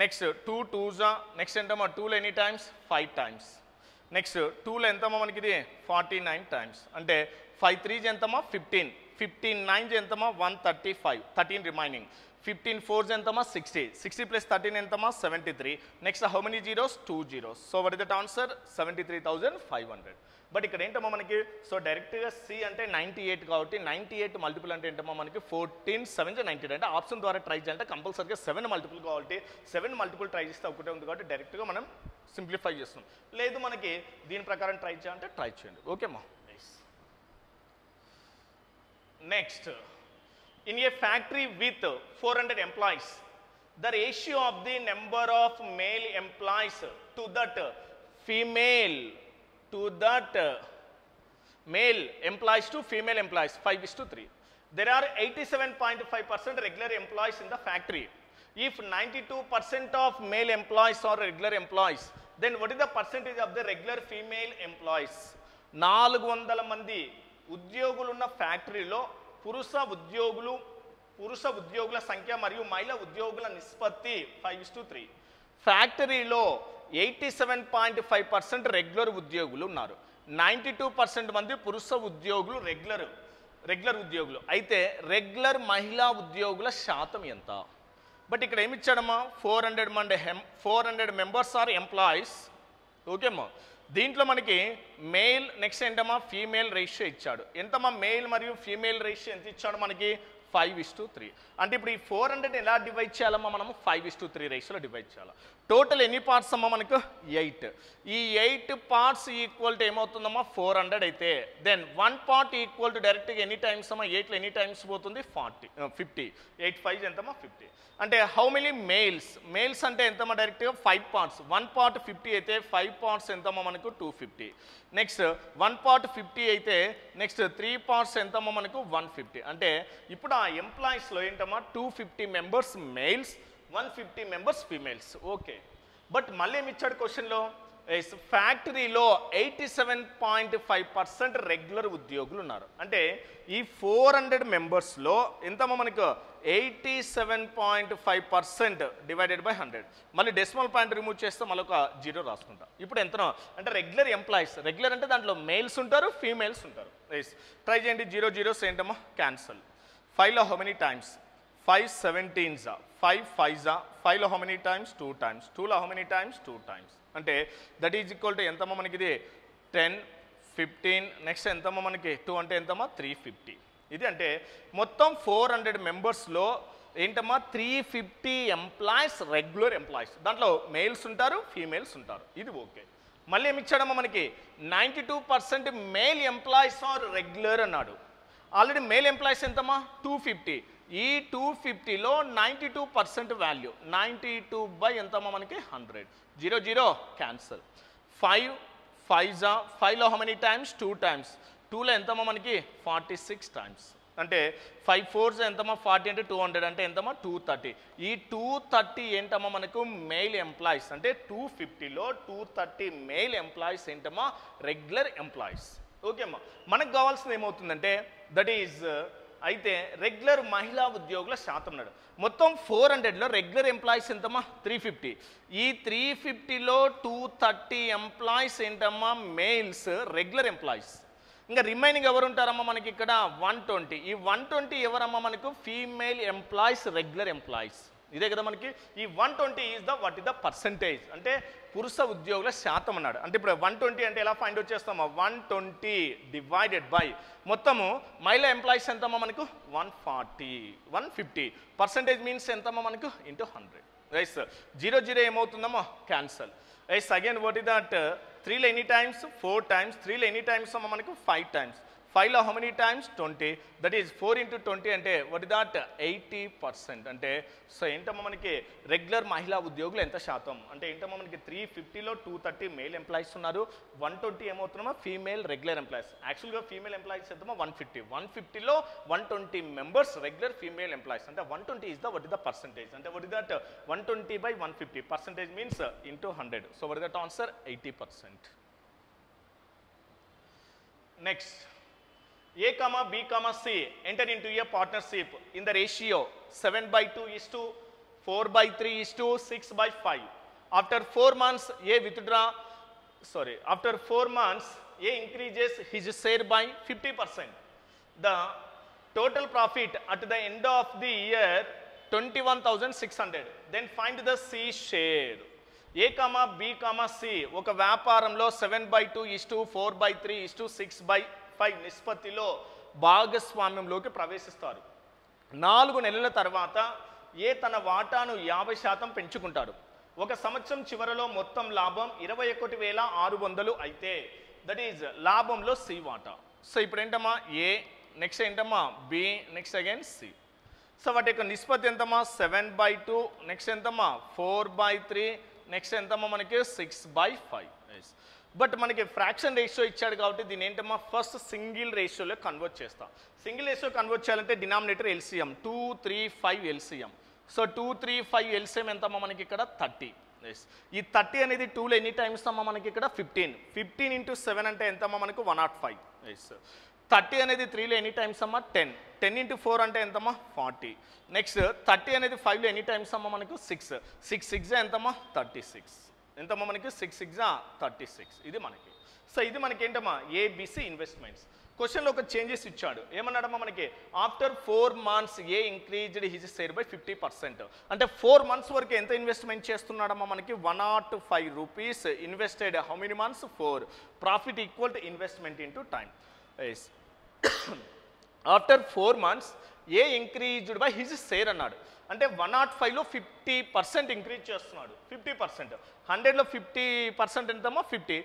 నెక్స్ట్ 2 2 జా, నెక్స్ట్ ఎంతమ్మా 2లో ఎనీ టైమ్స్ 5 టైమ్స్. నెక్స్ట్ 2లో ఎంతమ్మా మనకి ఇది 49 టైమ్స్, అంటే 5 3 ఎంతమ్మా 15, 15 9 ఎంతమ్మా 135, 13 రిమైనింగ్. 15 4 ఎంతమ్మా 60, 60 ప్లస్ 13 ఎంతమ్మా 73. Next how many zeros? 2 zeros. So what is that answer? 73,500. But ఇక్కడ ఏంటమ్మా మనకి, సో డైరెక్ట్గా సి అంటే 98 కాబట్టి 98 మల్టిపుల్ అంటే ఏంటమ్మా మనకి 14 7 98. అంటే ఆప్షన్ ద్వారా ట్రై చేయాలంటే కంపల్సరీగా 7 మల్టిపుల్ కాబట్టి 7 మల్టిపుల్ ట్రై చేస్తే ఒకటే ఉంది కాబట్టి డైరెక్ట్గా మనం సింప్లిఫై చేస్తాం. లేదు మనకి దీని ప్రకారం ట్రై చేయాలంటే ట్రై చేయండి. ఓకేమ్మా. Next, in a factory with 400 employees, the ratio of the number of male employees to that male employees to female employees 5:3. There are 87.5% regular employees in the factory. If 92% of male employees are regular employees, then what is the percentage of the regular female employees? 400 మంది ఉద్యోగులు ఉన్న ఫ్యాక్టరీలో పురుష ఉద్యోగుల సంఖ్య మరియు మహిళా ఉద్యోగుల నిష్పత్తి 5:3. ఫ్యాక్టరీలో 87.5% రెగ్యులర్ ఉద్యోగులు ఉన్నారు. 92% మంది పురుష ఉద్యోగులు రెగ్యులర్ ఉద్యోగులు. అయితే రెగ్యులర్ మహిళా ఉద్యోగుల శాతం ఎంత? బట్ ఇక్కడ ఏమి ఇచ్చాడమ్మా 400 మెంబర్స్ ఆర్ ఎంప్లాయీస్. ఓకేమ్మా, దీంట్లో మనకి మేల్ నెక్స్ట్ ఏంటమ్మా ఫీమేల్ రేషియో ఇచ్చాడు. ఎంతమ్మా మేల్ మరియు ఫీమేల్ రేషియో ఎంత ఇచ్చాడు మనకి 5:3. అంటే ఇప్పుడు ఈ 400 ఎలా డివైడ్ చేయాలమ్మా మనము 5:3 రేషియోలో డివైడ్ చేయాలి. టోటల్ ఎన్ని పార్ట్స్ అమ్మా మనకు 8. ఈ 8 పార్ట్స్ ఈక్వల్ టు ఏమవుతుందమ్మా 400 అయితే దెన్ 1 పార్ట్ ఈక్వల్ టు డైరెక్ట్గా ఎన్ని టైమ్స్ అమ్మా 8లో ఎన్ని టైమ్స్ పోతుంది 50. 8 5 ఎంతమ్మా 50. అంటే హౌ మెనీ మేల్స్ అంటే ఎంతమ్మా డైరెక్ట్గా 5 పార్ట్స్. 1 పార్ట్ 50 అయితే 5 పార్ట్స్ ఎంతమ్మా మనకు 250. నెక్స్ట్ 1 పార్ట్ 50 అయితే నెక్స్ట్ 3 పార్ట్స్ ఎంతమ్మా మనకు 150. అంటే ఇప్పుడు ఆ ఎంప్లాయీస్లో ఏంటమ్మా 250 members males, 150 members females. Okay, but మళ్ళీ ఏమి ఇచ్చాడు క్వశ్చన్లో, ఫ్యాక్టరీలో 87.5% రెగ్యులర్ ఉద్యోగులు ఉన్నారు. అంటే ఈ 400 మెంబర్స్లో ఎంతమ్మా మనకు 87.5% డివైడెడ్ బై 100. మళ్ళీ డెసిమల్ పాయింట్ రిమూవ్ చేస్తే మళ్ళీ ఒక 0 రాసుకుంటా. ఇప్పుడు ఎంతనో అంటే రెగ్యులర్ ఎంప్లాయీస్, రెగ్యులర్ అంటే దాంట్లో మేల్స్ ఉంటారు, ఫీమేల్స్ ఉంటారు. ట్రై చేయండి. 0 0s ఏంటమ్మా క్యాన్సల్. 5లో how many times 5 17s, 5 5s, 5లో హౌ మెనీ టైమ్స్ 2 టైమ్స్, 2లో హౌ మెనీ టైమ్స్ 2 టైమ్స్. అంటే దట్ ఈజ్ ఈక్వల్ టు ఎంతమ్మా మనకి ఇది 10 15. నెక్స్ట్ ఎంతమ్మా మనకి 2 అంటే ఎంతమ్మా 350. ఇది అంటే మొత్తం 400 మెంబర్స్లో ఏంటమ్మా 350 ఎంప్లాయీస్ రెగ్యులర్ ఎంప్లాయీస్. దాంట్లో మేల్స్ ఉంటారు, ఫీమేల్స్ ఉంటారు. ఇది ఓకే. మళ్ళీ ఏమి ఇచ్చాడమ్మా మనకి 92% మేల్ ఎంప్లాయీస్ ఆర్ రెగ్యులర్ అన్నాడు. ఆల్రెడీ మేల్ ఎంప్లాయీస్ ఎంతమ్మా 250. ఈ 250లో 92% వాల్యూ 92 బై ఎంతమ్మా మనకి 100. 0 0 క్యాన్సల్. 5 5s, 5లో హౌ మెనీ టైమ్స్ 2 టైమ్స్, 2లో ఎంతమ్మా మనకి 46 టైమ్స్. అంటే 5 4s ఎంతమ్మా 40 అంటే 200 అంటే ఎంతమ్మా 230. ఈ 230 ఏంటమ్మా మనకు మెయిల్ ఎంప్లాయీస్. అంటే 250లో 230 మెయిల్ ఎంప్లాయీస్ ఏంటమ్మా రెగ్యులర్ ఎంప్లాయీస్. ఓకే అమ్మా, మనకు కావాల్సింది ఏమవుతుందంటే దట్ ఈజ్ అయితే రెగ్యులర్ మహిళా ఉద్యోగుల శాతం అన్నాడు. మొత్తం 400లో రెగ్యులర్ ఎంప్లాయీస్ ఎంతమ్మా 350. ఈ 350లో 230 ఎంప్లాయీస్ ఏంటమ్మా మేల్స్ రెగ్యులర్ ఎంప్లాయీస్. ఇంకా రిమైనింగ్ ఎవరు ఉంటారమ్మా మనకి ఇక్కడ 120. ఈ 120 ఎవరమ్మా మనకు ఫీమేల్ ఎంప్లాయీస్ రెగ్యులర్ ఎంప్లాయీస్. ఇదే కదా మనకి ఈ 120 is the what is the percentage, అంటే పురుష ఉద్యోగుల శాతం అన్నాడు. అంటే ఇప్పుడు 120 అంటే ఎలా ఫైండ్ అవుట్ చేస్తామా 120 డివైడెడ్ బై మొత్తము మహిళా ఎంప్లాయీస్ ఎంతమ్మా మనకు 140 150. పర్సంటేజ్ మీన్స్ ఎంతమ్మా మనకు ఇంటూ 100. రైట్ 0 0 ఏమవుతుందమ్మా cancel. Right again what is that 3లో ఎనీ టైమ్స్ 4 టైమ్స్, 3లో ఎనీ టైమ్స్ అమ్మా మనకు 5 టైమ్స్, 5లో how many times 20. That is 4 into 20 అంటే వాట్ ఇస్ దట్ 80%. అంటే సో ఏంటమ్మా మనకి రెగ్యులర్ మహిళా ఉద్యోగులు ఎంత శాతం అంటే ఏంటమ్మా మనకి 350లో 230 మేల్ ఎంప్లాయీస్ ఉన్నారు, 120 ఏమవుతున్నామా ఫీమేల్ రెగ్యులర్ ఎంప్లాయీస్. యాక్చువల్గా ఫీమేల్ ఎంప్లాయీస్ ఎంతమా 150, 150లో 120 మెంబర్స్ రెగ్యులర్ ఫీమేల్ ఎంప్లాయీస్. అంటే 120 is the what is the percentage. అంటే what is that 120 by 150. Percentage means into 100. So what is that answer 80%. Next A, B, C enter into a partnership in the ratio 7/2 is to 4/3 is to 6/5. After 4 months, after 4 months, A increases his share by 50%. The total profit at the end of the year 21,600. Then find the C share. A, B, C ఒక వ్యాపారంలో 7/2 is to 4/3 is to 6/5 నిష్పత్తిలో భాగస్వామ్యంలోకి ప్రవేశిస్తారు. 4 నెలల తర్వాత ఏ తన వాటాను 50% పెంచుకుంటాడు. ఒక సంవత్సరం చివరలో మొత్తం లాభం 21,600 అయితే దట్ ఈజ్ లాభంలో సి వాటా. సో ఇప్పుడు ఏంటమ్మా ఏ, నెక్స్ట్ ఏంటమ్మా B, next again C. So వాటి యొక్క నిష్పత్తి ఎంతమ్మా 7/2, నెక్స్ట్ ఎంతమ్మా 4/3, నెక్స్ట్ ఎంతమ్మా మనకి 6/5. బట్ మనకి ఫ్రాక్షన్ రేషియో ఇచ్చాడు కాబట్టి దీని ఏంటమ్మా ఫస్ట్ సింగిల్ రేషియోలో కన్వర్ట్ చేస్తాం. సింగిల్ రేషియో కన్వర్ట్ చేయాలంటే denominator LCM 2 3 5 LCM. So 2 3 5 LCM ఎంతమ్మా మనకి ఇక్కడ 30. ఈ 30 అనేది 2లో ఎన్ని టైమ్స్ అమ్మా మనకి ఇక్కడ 15. 15 into 7 అంటే ఎంతమ్మా మనకు 105. 30 అనేది 3లో ఎన్ని టైమ్స్ అమ్మా 10. 10 into 4 అంటే ఎంతమ్మా 40. నెక్స్ట్ 30 అనేది 5లో ఎన్ని టైమ్స్ అమ్మా మనకు 6. 6 6 ఎంతమ్మా 36. ఎంతమ్మా మనకి 6 6 36. ఇది మనకి. సో ఇది మనకి ఏంటమ్మా ఏబిసి ఇన్వెస్ట్మెంట్స్. క్వశ్చన్లో ఒక చేంజెస్ ఇచ్చాడు. ఏమన్నాడమ్మా మనకి after 4 months A increased his share by 50%. అంటే 4 months వరకు ఎంత ఇన్వెస్ట్మెంట్ చేస్తున్నాడమ్మా మనకి 105 rupees invested. How many months 4. Profit equal to investment into time. After 4 months A increased by his share అన్నాడు. అంటే 105లో 50% ఇంక్రీజ్ చేస్తున్నాడు. 50%, 100లో 50% ఎంతమో 50,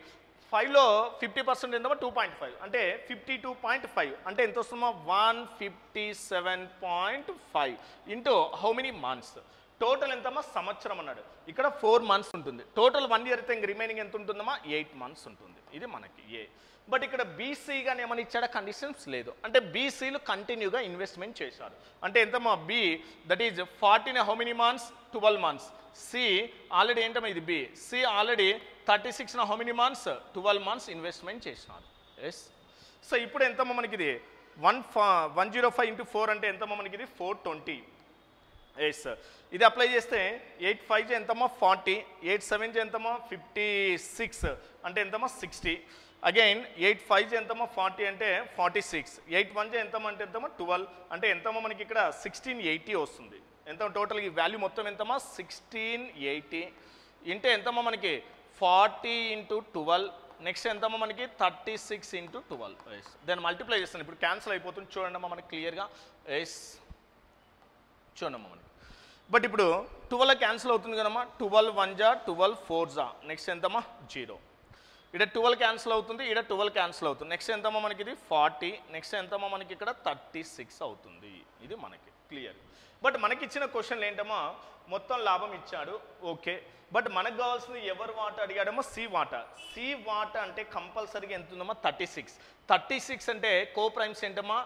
5లో 50% ఎంతమో 2.5, అంటే 52.5, అంటే ఎంత వస్తుందో 157.5 into how many months. Total ఎంతమ్మా సంవత్సరం అన్నాడు. ఇక్కడ 4 మంత్స్ ఉంటుంది. టోటల్ 1 ఇయర్ అయితే ఇంక రిమైనింగ్ ఎంత ఉంటుందమ్మా 8 మంత్స్ ఉంటుంది. ఇది మనకి ఏ. బట్ ఇక్కడ బీసీగానే ఏమని ఇచ్చాడా కండిషన్స్ లేదు. అంటే బీసీలు కంటిన్యూగా ఇన్వెస్ట్మెంట్ చేశారు. అంటే ఎంతమ్మా B that is 40 how many months 12 months. C already ఏంటమ్మా ఇది B. C already 36 how many months 12 months investment చేసినారు. ఎస్. సో ఇప్పుడు ఎంతమ్మా మనకి ఇది 105 ఇంటూ 4 అంటే ఎంతమ్మా మనకి ఇది 420. ఎస్. ఇది అప్లై చేస్తే 8 5 ఎంతమ్మా 40, 8 7 ఎంతమ్మా 56, అంటే ఎంతమ్మా 60. అగైన్ 8 5 ఎంతమ్మా 40 అంటే 46, 8 1 ఎంతమ్మా అంటే ఎంతమ్మా 12, అంటే ఎంతమ్మా మనకి ఇక్కడ 1680 వస్తుంది. ఎంత టోటల్ ఈ వాల్యూ మొత్తం ఎంతమ్మా 1680 ఇంటే ఎంతమ్మా మనకి 40 ఇంటూ 12, నెక్స్ట్ ఎంతమ్మా మనకి 36 ఇంటూ 12. ఎస్. దాన్ని మల్టిప్లై చేస్తాను. ఇప్పుడు క్యాన్సిల్ అయిపోతుంది చూడండి అమ్మా మనకి క్లియర్గా. ఎస్ చూడమ్మా మనకి. బట్ ఇప్పుడు 12 క్యాన్సిల్ అవుతుంది కదమ్మా. 12 1 జా 12 4 జా, నెక్స్ట్ ఎంతమ్మా 0. ఇక్కడ 12 క్యాన్సిల్ అవుతుంది, ఇక్కడ 12 క్యాన్సిల్ అవుతుంది. నెక్స్ట్ ఎంతమ్మా మనకి ఇది 40, నెక్స్ట్ ఎంతమ్మా మనకి ఇక్కడ 36 అవుతుంది. ఇది మనకి క్లియర్. బట్ మనకి ఇచ్చిన క్వశ్చన్లు ఏంటమ్మా మొత్తం లాభం ఇచ్చాడు, ఓకే. బట్ మనకు కావాల్సింది ఎవరు వాటా అడిగాడమ్మా సి వాటా. సి వాటా అంటే కంపల్సరీగా ఎంత ఉందమ్మా 36. 36 అంటే కో ప్రైమ్స్ ఏంటమ్మా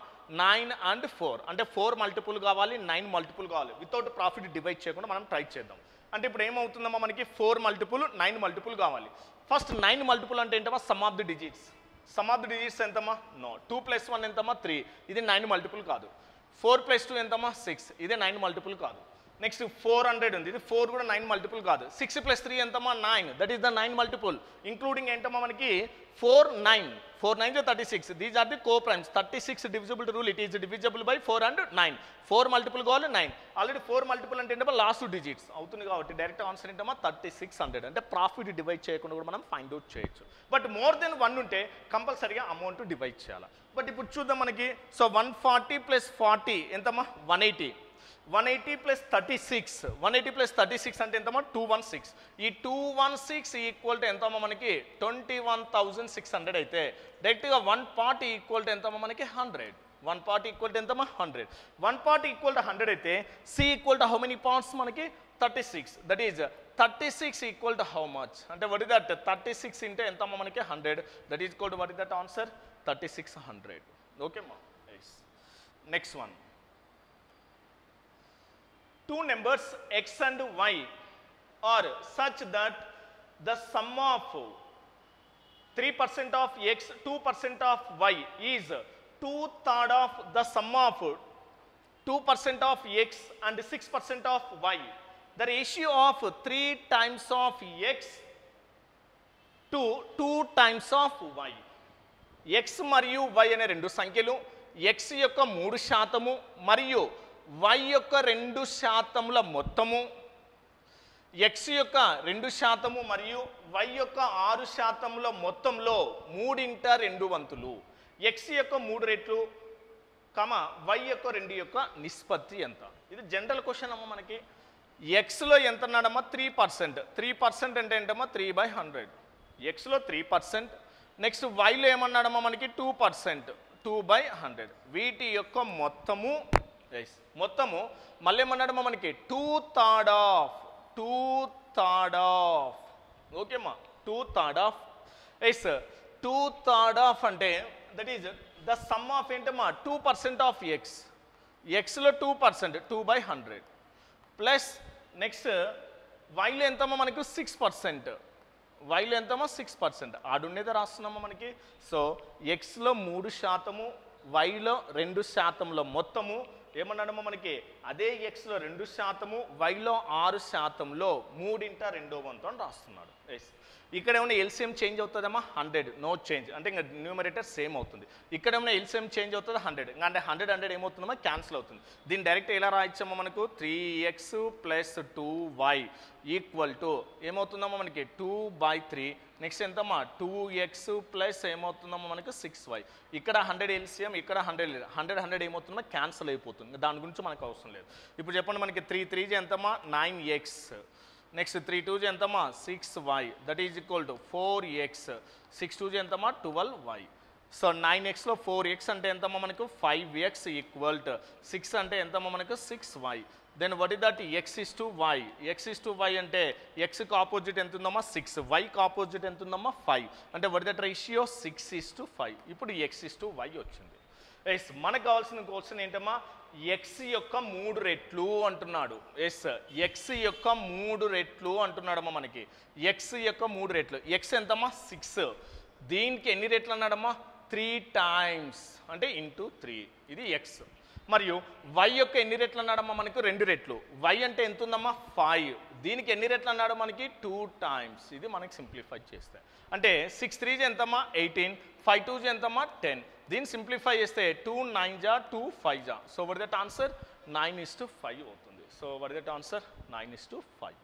9 and 4, అంటే 4 మల్టిపుల్ కావాలి, 9 మల్టిపుల్ కావాలి. వితౌట్ ప్రాఫిట్ డివైడ్ చేయకుండా మనం ట్రై చేద్దాం. అంటే ఇప్పుడు ఏమవుతుందమ్మా మనకి 4 మల్టిపుల్ 9 మల్టిపుల్ కావాలి. ఫస్ట్ 9 మల్టిపుల్ అంటే ఏంటమ్మా some of the digits. Some of the digits ఎంతమ్మా నో. 2 + 1 ఎంతమ్మా 3, ఇది 9 మల్టిపుల్ కాదు. 4 + 2 ఎంతమ్మా 6, ఇది 9 మల్టిపుల్ కాదు. నెక్స్ట్ 400 ఉంది, ఇది 4 కూడా 9 మల్టిపుల్ కాదు. 6 + 3 ఎంతమ్మా 9, that is the 9 multiple. Including ఏంటమ్మా మనకి 4 9, 4 9 36, these are the co primes. 36 divisible rule, it is divisible by 4 and 9. 4 multiple కావాలి 9, ఆల్రెడీ 4 మల్టిపుల్ అంటే ఏంటమ్మా లాస్ట్ డిజిట్స్ అవుతుంది కాబట్టి డైరెక్ట్ ఆన్సర్ ఏంటమ్మా 3600. అంటే ప్రాఫిట్ డివైడ్ చేయకుండా కూడా మనం ఫైండ్ అవుట్ చేయొచ్చు. బట్ మోర్ దెన్ 1 ఉంటే కంపల్సరీగా అమౌంట్ డివైడ్ చేయాలి. బట్ ఇప్పుడు చూద్దాం మనకి. సో 140 + 40 ఎంతమ్మా 180. 180 + 36, 180 + 36 అంటే ఎంతమ్మా 216. ఈ 216 ఈక్వల్ టు ఎంతమ్మా మనకి 21,600 అయితే డైరెక్ట్గా 1 part ఈక్వల్ టు ఎంతమ్మా మనకి 100. 1 part ఈక్వల్ టు ఎంతమ్మా 100. 1 part ఈక్వల్ టు 100 అయితే C equal to how many parts మనకి 36. That is 36 equal to how much అంటే వాట్ ఇస్ దట్ 36 ఇంటే ఎంతమ్మా మనకి 100. That is equal to what is that answer 3600. ఓకేమ్మా. Next one. Two numbers x and y are such that the sum of 3% of x, 2% of y is 2/3 of the sum of 2% of x and 6% of y. The ratio of 3 times of x to 2 times of y. x మరియు y అనే రెండు సంఖ్యలు, x యొక్క 3% మరియు y యొక్క 2% మొత్తము, x యొక్క 2% మరియు y యొక్క 6% మొత్తంలో 3/2 x యొక్క 3 రెట్లు, y యొక్క 2 యొక్క నిష్పత్తి ఎంత. ఇది జనరల్ క్వశ్చన్ అమ్మ మనకి. ఎక్స్లో ఎంత అన్నాడమ్మా 3%. 3% అంటే ఏంటమ్మా 3/100. ఎక్స్లో 3%. నెక్స్ట్ వైలో ఏమన్నాడమ్మా మనకి 2%, 2/100. వీటి యొక్క మొత్తము మళ్ళీ ఏమన్నాడమ్మా మనకి 2/3 ఆఫ్. ఓకేమ్మా 2/3 ఆఫ్. ఎస్ 2/3 ఆఫ్ అంటే that is the sum of ఏంటమ్మా 2% ఆఫ్ ఎక్స్. ఎక్స్లో 2%, 2/100 ప్లస్ నెక్స్ట్ వైలో ఎంతమ్మా మనకు 6%. వైలో ఎంతమ్మా 6%. ఆడుండేదే రాస్తున్నామా మనకి. సో ఎక్స్లో 3%, వైలో 2% మొత్తము ఏమన్నాడమ్మా మనకి అదే ఎక్స్లో 2%, వైలో 6%లో 3/2 అని రాస్తున్నాడు. ఎస్. ఇక్కడ ఏమైనా ఎల్సిఎం చేంజ్ అవుతుందమ్మా 100, నో చేంజ్, అంటే ఇంకా న్యూమరేటర్ సేమ్ అవుతుంది. ఇక్కడ ఏమైనా ఎల్సిఎం చేంజ్ అవుతుంది 100, అంటే 100 ఏమవుతుందమ్మా క్యాన్సిల్ అవుతుంది. దీన్ని డైరెక్ట్ ఎలా రాయించామో మనకు 3x + 2y ఈక్వల్ టు ఏమవుతుందమ్మా మనకి 2/3. నెక్స్ట్ ఎంతమ్మా 2x ప్లస్ ఏమవుతుందమ్మా మనకు 6y. ఇక్కడ 100 ఎల్సిఎం, ఇక్కడ 100 ఏమవుతుందమ్మా క్యాన్సిల్ అయిపోతుంది, దాని గురించి మనకు అవసరం లేదు. ఇప్పుడు చెప్పండి మనకి 3 3 ఎంతమ్మా 9x, నెక్స్ట్ 3 2 ఎంతమ్మా 6y, that is equal to 4x, 6 2 ఎంతమ్మా 12y. సో 9xలో 4x అంటే ఎంతమ్మా మనకు 5x ఈక్వల్ టు 6 అంటే ఎంతమ్మా మనకు 6y. Then what is that x is to y, x is to y అంటే xకి ఆపోజిట్ ఎంత ఉందమ్మా 6, yకి ఆపోజిట్ ఎంత ఉందమ్మా 5, అంటే what is that ratio 6 is to 5. ఇప్పుడు x is to y వచ్చింది. ఎస్ మనకు కావాల్సిన క్వశ్చన్ ఏంటమ్మా x యొక్క 3 రెట్లు అంటున్నాడు. ఎస్ x యొక్క 3 రెట్లు అంటున్నాడమ్మా మనకి, x యొక్క 3 రెట్లు. x ఎంతమ్మా 6, దీనికి ఎన్ని రెట్లు అన్నాడమ్మా 3 టైమ్స్ అంటే ఇంటూ 3, ఇది x. మరియు y యొక్క ఎన్ని రెట్లు అన్నాడమ్మా మనకు 2 రెట్లు, y అంటే ఎంత ఉందమ్మా 5, దీనికి ఎన్ని రెట్లు అన్నాడు మనకి 2 టైమ్స్, ఇది మనకి సింప్లిఫై చేస్తే అంటే 6 3 ఎంతమ్మా 18, 5 2 ఎంతమ్మా 10, దీన్ని సింప్లిఫై చేస్తే 2 9 జా 2 5 జా. సో వాట్ దట్ ఆన్సర్ 9:5 అవుతుంది. So what that answer 9:5.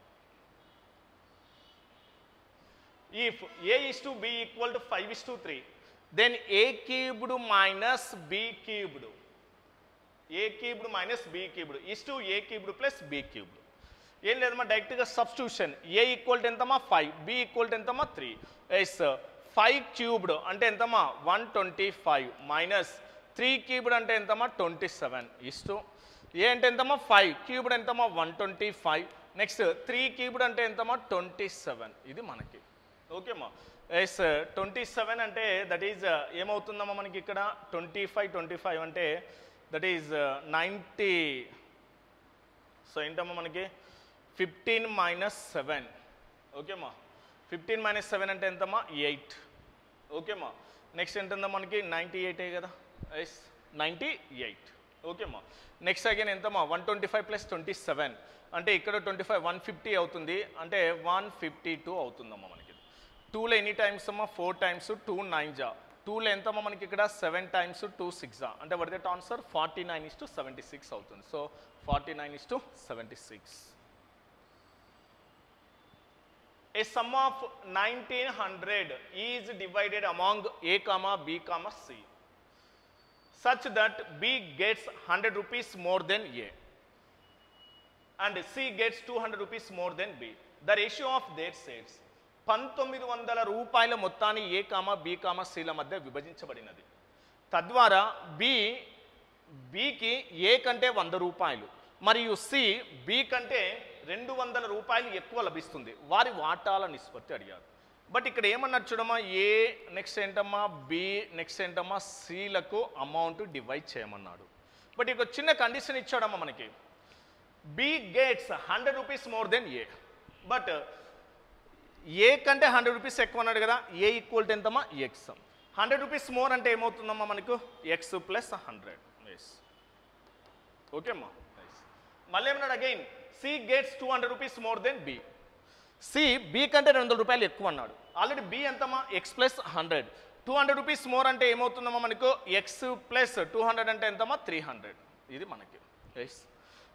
If a is to b equal to 5:3, then a cubed minus b cubed, a cubed minus b cubed is to a cubed plus b cubed. ఏం లేదమ్మా డైరెక్ట్గా substitution. a equal to ఎంతమ్మా 5, b equal to ఎంతమ్మా 3. Yes 5 cubed అంటే ఎంతమ్మా 125 minus 3 cubed అంటే ఎంతమ్మా 27 is to a అంటే ఎంతమ్మా 5 క్యూబ్డ్ ఎంతమ్మా 125, నెక్స్ట్ 3 క్యూబ్డ్ అంటే ఎంతమ్మా 27, ఇది మనకి ఓకేమ్మా. ఎస్ 27 అంటే దట్ ఈజ్ ఏమవుతుందమ్మా మనకి ఇక్కడ 25 అంటే దట్ ఈజ్ 90. సో ఏంటమ్మా మనకి 15 మైనస్ 7, ఓకేమ్మా 15 మైనస్ 7 అంటే ఎంతమ్మా 8, ఓకేమ్మా. నెక్స్ట్ ఎంతమ్మా మనకి 98 కదా, ఎస్ 98, ఓకేమ్మా. నెక్స్ట్ అగైన్ ఎంతమ్మా 125 ప్లస్ 27 అంటే ఇక్కడ 25 150 అవుతుంది, అంటే 152 అవుతుందమ్మా మనకి. 2లో ఎన్ని టైమ్స్ అమ్మా 4 టైమ్స్, 2 9 జా, 2లో ఎంతమ్మా మనకి ఇక్కడ 7 టైమ్స్ 2 6 జా, అంటే వాట్ దట్ ఆన్సర్ 49:76 అవుతుంది. So 49:76. A sum of 1900 is divided among a comma b comma c such that b gets 100 rupees more than a and c gets 200 rupees more than b. The ratio of their sets 1900 రూపాయల మొత్తాన్ని ఏ comma B comma సిల మధ్య విభజించబడినది. తద్వారా బికి ఏ కంటే 100 రూపాయలు మరియు C B కంటే 200 రూపాయలు ఎక్కువ లభిస్తుంది. వారి వాటాల నిష్పత్తి అడిగారు. బట్ ఇక్కడ ఏమన్నారు చూడమ్మా, ఏ నెక్స్ట్ ఏంటమ్మా బి నెక్స్ట్ ఏంటమ్మా సిలకు అమౌంట్ డివైడ్ చేయమన్నాడు. బట్ ఇక చిన్న కండిషన్ ఇచ్చాడమ్మా మనకి, B gets 100 rupees more than A, but A కంటే 100 రూపీస్ ఎక్కువ అన్నాడు కదా, ఏ ఈక్వల్ టు ఎంతమ్మా ఎక్స్. 100 రూపీస్ మోర్ అంటే ఏమవుతుందమ్మా మనకు ఎక్స్ ప్లస్ 100. ఎస్ ఓకే అమ్మా. మళ్ళీ ఏమన్నాడు again, C gets 200 rupees more then B. C B కంటే 200 రూపాయలు ఎక్కువ అన్నాడు. ఆల్రెడీ బి ఎంతమ్మా ఎక్స్ ప్లస్ 100, 200 రూపీస్ మోర్ అంటే ఏమవుతుందమ్మా మనకు ఎక్స్ ప్లస్ 200 అంటే ఎంతమ్మా 300, ఇది మనకి. ఎస్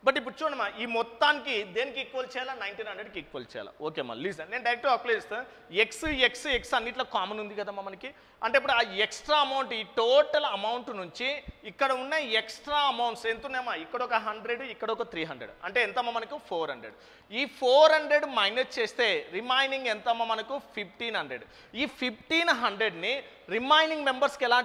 బట్ ఇప్పుడు చూడమ్మా ఈ మొత్తానికి దేనికి ఈక్వల్ చేయాలా, 1900కి ఈక్వల్ చేయాలా. ఓకే అమ్మా లీజన్, నేను డైరెక్ట్గా అప్లై చేస్తాను. ఎక్స్ ఎక్స్ ఎక్స్ అన్నిట్లో కామన్ ఉంది కదమ్మా మనకి, అంటే ఇప్పుడు ఆ ఎక్స్ట్రా అమౌంట్ ఈ టోటల్ అమౌంట్ నుంచి ఇక్కడ ఉన్న ఎక్స్ట్రా అమౌంట్స్ ఎంత ఉన్నాయమ్మా, ఇక్కడ ఒక 100 ఇక్కడ ఒక 300 అంటే ఎంతమ్మా మనకు 400. ఈ 400 మైనస్ చేస్తే రిమైనింగ్ ఎంతమ్మా మనకు 1500. ఈ 1500ని రిమైనింగ్ మెంబర్స్కి ఎలా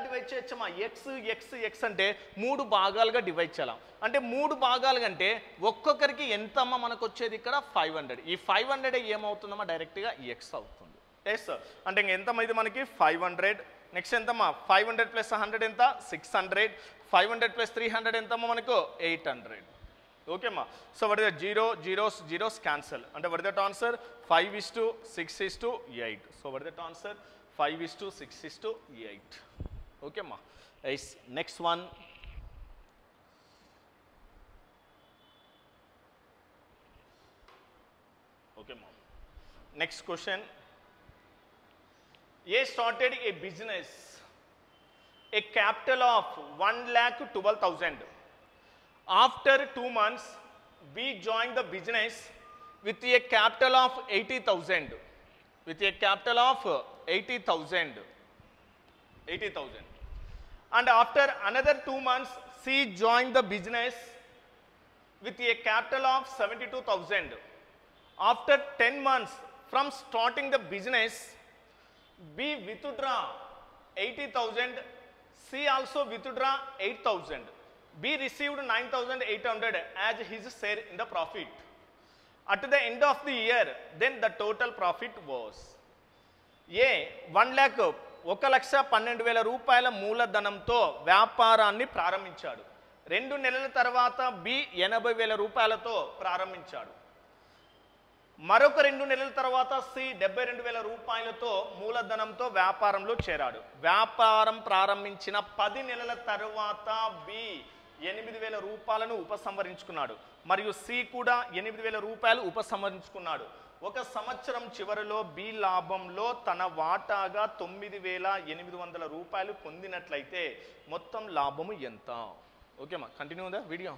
డివైడ్ చేయొచ్చమ్మా, ఎక్స్ ఎక్స్ ఎక్స్ అంటే 3 భాగాలుగా డివైడ్ చేయాలి. అంటే 3 భాగాలు అంటే ఒక్కొక్కరికి ఎంతమ్మా మనకు వచ్చేది ఇక్కడ 500. ఈ 500 ఏమవుతుందమ్మా డైరెక్ట్గా ఎక్స్ అవుతుంది. ఎస్ అంటే ఎంతమ్మా ఇది మనకి 500. నెక్స్ట్ ఎంతమ్మా 500 ప్లస్ 100 ఎంత 600, 500 ప్లస్ 300 ఎంతమ్మా మనకు 800. ఓకేమ్మా. So what is that, zeros cancel, అంటే what is that answer 5:6:8. So what is that answer 5:6:8. ఓకేమ్మా. Yes next one, okay mom. Next question, A started a business, a capital of 1,12,000. After 2 months B joined the business with a capital of 80,000. with a capital of 80,000. And after another 2 months, C joined the business with a capital of 72,000. After 10 months from starting the business, B withdraw 80,000, C also withdraw 8,000. B received 9,800 as his share in the profit. At the end of the year, then the total profit was A 1,12,000 రూపాయల మూలధనంతో వ్యాపారాన్ని ప్రారంభించాడు. 2 నెలల తర్వాత B 80,000 రూపాయలతో ప్రారంభించాడు. మరొక 2 నెలల తర్వాత సి 72,000 రూపాయలతో మూలధనంతో వ్యాపారంలో చేరాడు. వ్యాపారం ప్రారంభించిన 10 నెలల తర్వాత బి 8,000 రూపాయలను ఉపసంహరించుకున్నాడు మరియు సి కూడా 8,000 రూపాయలు ఉపసంహరించుకున్నాడు. ఒక సంవత్సరం చివరిలో బి లాభంలో తన వాటాగా 9,800 రూపాయలు పొందినట్లయితే మొత్తం లాభము ఎంత? ఓకేమా, continue the video.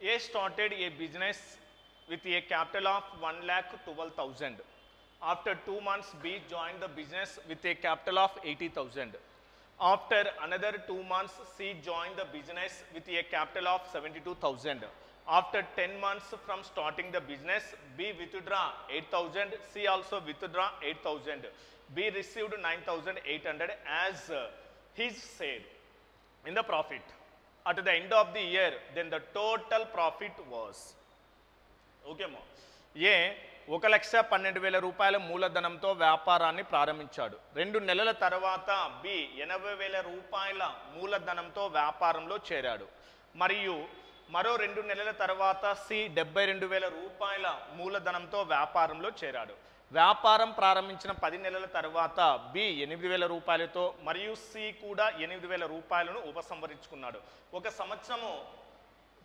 A started a business with a capital of 1,12,000. After 2 months, B joined the business with a capital of 80,000. After another 2 months, C joined the business with a capital of 72,000. After 10 months from starting the business, B withdraw 8,000, C also withdraw 8,000. B received 9,800 as his share in the profit. At the end of the year, then the total profit was. Okay ma. A 1,12,000 రూపాయల మూలధనంతో వ్యాపారాన్ని ప్రారంభించాడు. 2 నెలల తర్వాత B 80,000 రూపాయల మూలధనంతో వ్యాపారంలో చేరాడు మరియు మరో 2 నెలల తర్వాత సి 72,000 రూపాయల మూలధనంతో వ్యాపారంలో చేరాడు. వ్యాపారం ప్రారంభించిన 10 నెలల తర్వాత బి 8,000 రూపాయలతో మరియు సి కూడా 8,000 రూపాయలను ఉపసంహరించుకున్నాడు. ఒక సంవత్సరము